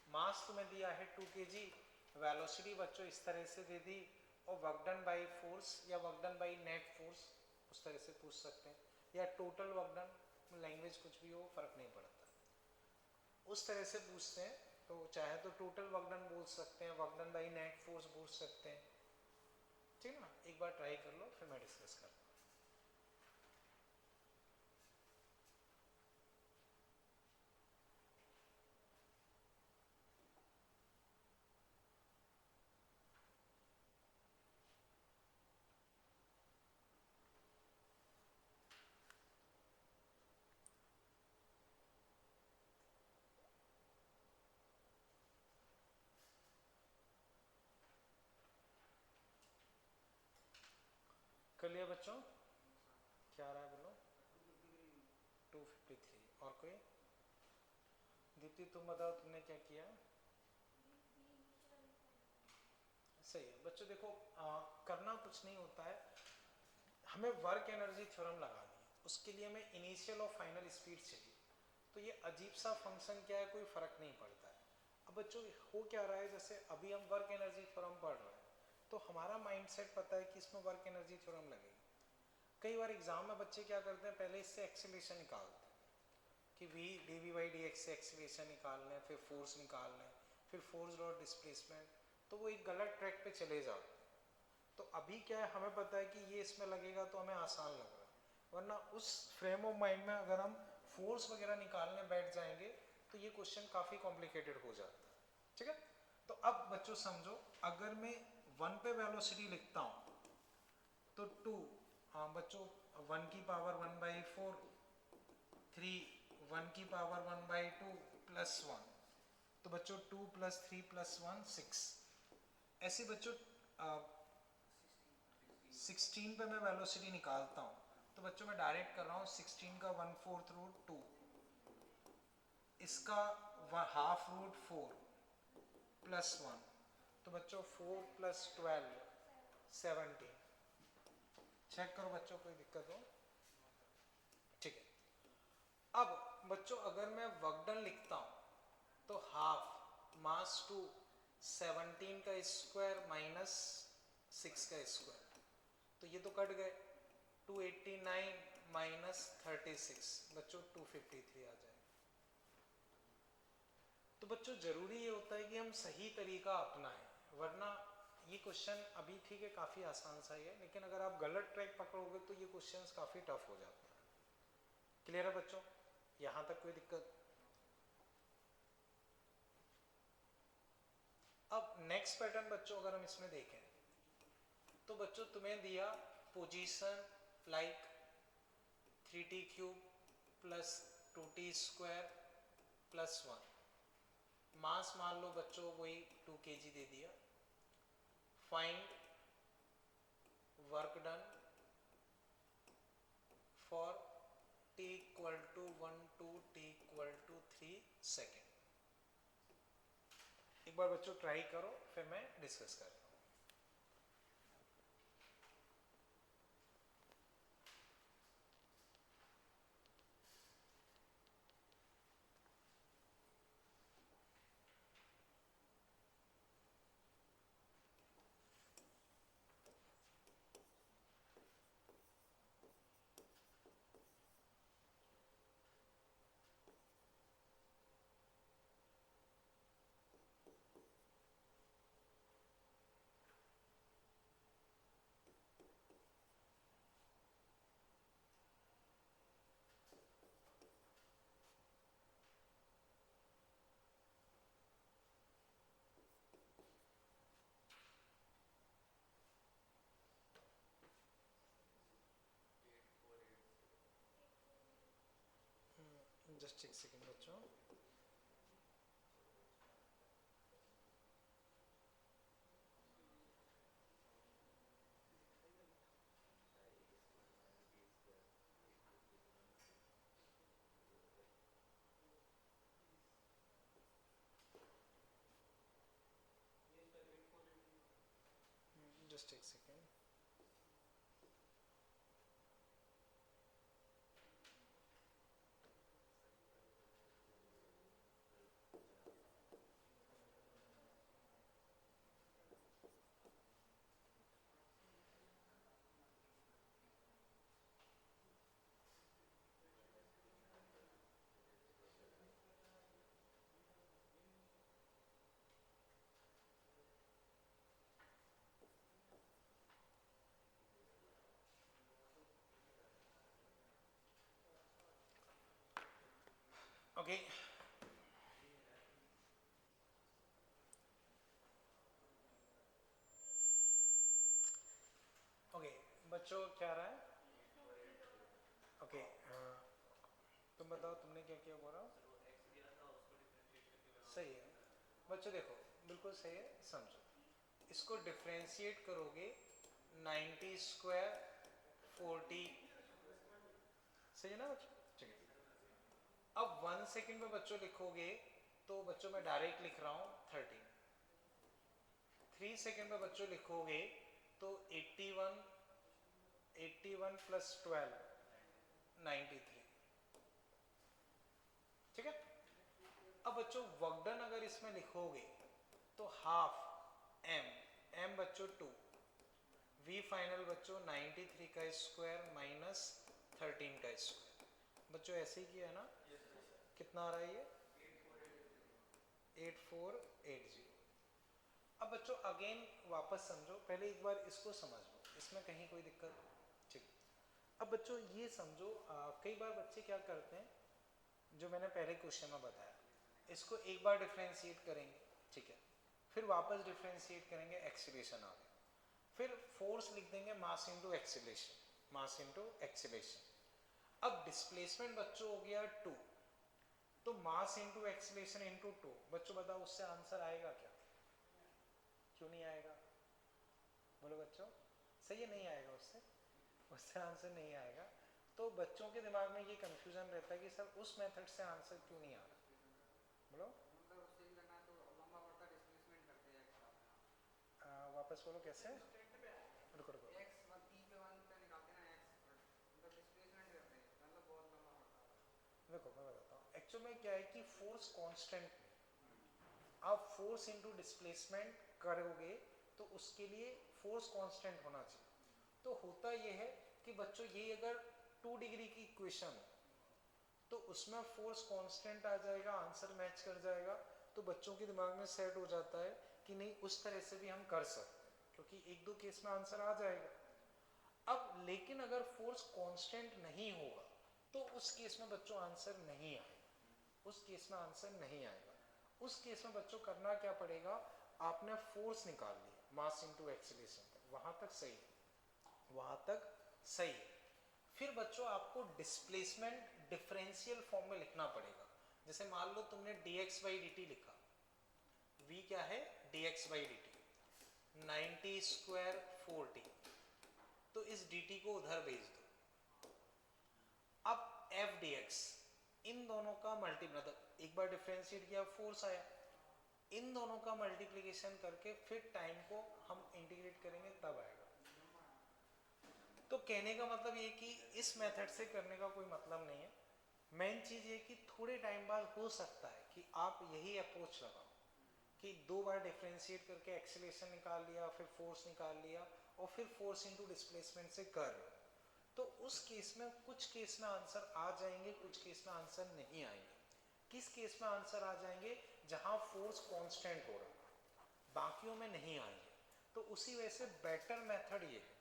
मास तुम्हें दिया है 2 kg, वेलोसिटी बच्चों इस तरह से दे दी, और वर्क डन बाई फोर्स या work done by net force उस तरह से पूछ सकते हैं, या टोटल वर्क डन, लैंग्वेज कुछ भी हो फर्क नहीं पड़ता, उस तरह से पूछते हैं। तो चाहे तो टोटल वर्क डन बोल सकते हैं, work done by net force बोल सकते हैं, ठीक है ना। एक बार ट्राई कर लो फिर मैं डिस्कस करता हूँ। कर लिया बच्चों, क्या आ रहा है बोलो। 253 और कोई? दीप्ति तुम बताओ तुमने क्या किया? सही है बच्चों, देखो करना कुछ नहीं होता है, हमें वर्क एनर्जी थ्योरम लगानी है, उसके लिए हमें इनिशियल और फाइनल स्पीड चाहिए। तो ये अजीब सा फंक्शन क्या है, कोई फर्क नहीं पड़ता है। अब बच्चों हो क्या रहा है, जैसे अभी हम वर्क एनर्जी थ्योरम पढ़ रहे हैं, तो हमारा माइंडसेट पता है कि इसमें वर्क एनर्जी थ्योरम लगेगी। कई बार एग्जाम में बच्चे क्या करते हैं, पहले इससे एक्सेलरेशन निकालते हैं कि v dv by dx से एक्सेलरेशन निकाल लें, फिर फोर्स निकाल लें, फिर फोर्स डॉट डिस्प्लेसमेंट, तो वो एक गलत ट्रैक पे चले जाते हैं। तो अभी क्या है, हमें पता है कि ये इसमें लगेगा तो हमें आसान लग रहा है, वरना उस फ्रेम ऑफ माइंड में अगर हम फोर्स वगैरह निकालने बैठ जाएंगे तो ये क्वेश्चन काफ़ी कॉम्प्लिकेटेड हो जाता है। ठीक है, तो अब बच्चों समझो, अगर मैं 1 पे वेलोसिटी लिखता हूँ तो 2, हाँ बच्चों 1 की पावर 1/4, 3 1 की पावर 1/2 प्लस 1, तो बच्चों 2 + 3 + 1 6। ऐसे बच्चों 16 पे मैं वेलोसिटी निकालता हूँ, तो बच्चों मैं डायरेक्ट कर रहा हूँ 16 का 1/4 रूट 2, इसका हाफ रूट 4 प्लस 1, तो बच्चों 4 + 12 17। चेक करो बच्चों कोई दिक्कत हो? ठीक है, अब बच्चों अगर मैं वर्क डन लिखता हूँ तो हाफ मास टू 17 का स्क्वायर माइनस 6 का स्क्वायर, तो ये तो कट गए, 289 माइनस 36 बच्चों 253 आ जाए। तो बच्चों जरूरी ये होता है कि हम सही तरीका अपनाएं, वरना ये क्वेश्चन अभी ठीक है काफ़ी आसान सा ही है, लेकिन अगर आप गलत ट्रैक पकड़ोगे तो ये क्वेश्चंस काफ़ी टफ हो जाता है। क्लियर है बच्चों, यहाँ तक कोई दिक्कत? अब नेक्स्ट पैटर्न बच्चों अगर हम इसमें देखें तो बच्चों तुम्हें दिया position like 3t³ plus 2t² plus 1, मास मान लो बच्चों वही 2 kg दे दिया। Find work done for t = 1 to t = 3 second. एक बार बच्चों ट्राई करो, फिर मैं डिस्कस करता हूँ। जस्ट एक सेकेंड बच्चों, जस्ट एक सेकेंड। ओके ओके बच्चों क्या रहा है? ओके तुम बताओ तुमने क्या किया, बोला सही है बच्चों, देखो बिल्कुल सही है, समझो इसको डिफ्रेंशिएट करोगे 90² 40, सही है ना बच्चों? ठीक है, अब 1 सेकेंड में बच्चों लिखोगे तो बच्चों मैं डायरेक्ट लिख रहा हूँ 13। 3 सेकेंड में बच्चों लिखोगे तो 81 प्लस 12 93। ठीक है। अब बच्चों वर्क डन अगर इसमें लिखोगे तो हाफ m बच्चों 2, v फाइनल बच्चों 93 का स्क्वायर माइनस 13 का स्क्वायर। बच्चों ऐसे ही किया है ना? कितना आ रहा है ये? 8480। अब बच्चों अगेन वापस समझो, पहले एक बार इसको समझ लो, इसमें कहीं कोई दिक्कत? ठीक। अब बच्चों ये समझो, कई बार बच्चे क्या करते हैं, जो मैंने पहले क्वेश्चन में बताया, इसको एक बार डिफरेंशिएट करेंगे, ठीक है, फिर वापस डिफरेंशिएट करेंगे, एक्सीलरेशन आ गया, फिर फोर्स लिख देंगे mass into acceleration, mass into acceleration. अब डिस्प्लेसमेंट बच्चों हो गया 2, तो मास इनटू एक्सीलरेशन इनटू 2। बच्चों बताओ उससे आंसर आएगा क्या? क्यों नहीं आएगा? बोलो बच्चों, सही है, नहीं आएगा, उससे आंसर नहीं आएगा। तो बच्चों के दिमाग में ये कंफ्यूजन रहता है कि सर उस मेथड से आंसर क्यों नहीं आ रहा? बोलो वापस बोलो कैसे? रुको रुको, देखो मैं बताता हूँ। एक्चुअल में क्या है कि फोर्स कांस्टेंट, आप फोर्स इनटू डिस्प्लेसमेंट करोगे तो उसके लिए फोर्स कांस्टेंट होना चाहिए। तो होता ये है कि बच्चों ये अगर 2 डिग्री की इक्वेशन तो उसमें फोर्स कांस्टेंट आ जाएगा, आंसर मैच कर जाएगा, तो बच्चों के दिमाग में सेट हो जाता है कि नहीं उस तरह से भी हम कर सकते हैं, क्योंकि एक दो केस में आंसर आ जाएगा। अब लेकिन अगर फोर्स कांस्टेंट नहीं होगा तो उस केस में बच्चों आंसर नहीं आएगा, उस केस में आंसर नहीं आएगा। उस केस में बच्चों करना क्या पड़ेगा, आपने फोर्स निकाल लिया मास इनटू एक्सीलरेशन तक, वहां तक सही है, वहां तक सही है। फिर बच्चों आपको डिस्प्लेसमेंट डिफरेंशियल फॉर्म में लिखना पड़ेगा। जैसे मान लो तुमने dx by dt लिखा, v क्या है? dx by dt, 90 स्क्वायर 40, तो इस dt को उधर भेज दो। अब f dx, इन दोनों का मल्टीप्लाई, एक बार डिफरेंशिएट किया फोर्स आया, इन दोनों का मल्टीप्लिकेशन करके फिर टाइम को हम इंटीग्रेट करेंगे तब आएगा। तो कहने का मतलब ये कि इस मेथड से करने का कोई मतलब नहीं है। मेन चीज ये कि थोड़े टाइम बाद हो सकता है कि आप यही अप्रोच लगाओ कि 2 बार डिफरेंशिएट करके एक्सीलरेशन निकाल लिया, फिर फोर्स निकाल लिया, और फिर फोर्स इनटू डिस्प्लेसमेंट से कर लो। तो उस केस में कुछ केस में आंसर आ जाएंगे, कुछ केस में आंसर नहीं आएंगे। किस केस में आंसर आ जाएंगे? जहां फोर्स कांस्टेंट हो रहा है, बाकियों में नहीं आएंगे। तो उसी वजह से बेटर मेथड ये है।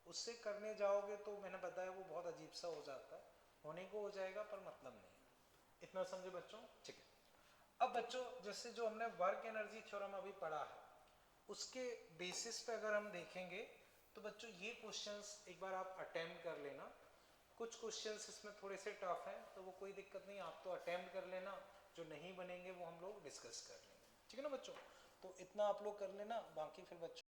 उससे करने जाओगे तो मैंने बताया वो बहुत अजीब सा हो जाता है, होने को हो जाएगा पर मतलब नहीं। इतना समझे बच्चों? ठीक है। अब बच्चों जैसे जो हमने वर्क एनर्जी थ्योरम अभी पढ़ा है, उसके बेसिस पे अगर हम देखेंगे तो बच्चों ये क्वेश्चंस एक बार आप अटेम्प्ट कर लेना। कुछ क्वेश्चंस इसमें थोड़े से टफ हैं तो वो कोई दिक्कत नहीं, आप तो अटेम्प्ट कर लेना, जो नहीं बनेंगे वो हम लोग डिस्कस कर लेंगे, ठीक है ना बच्चों? तो इतना आप लोग कर लेना, बाकी फिर बच्चों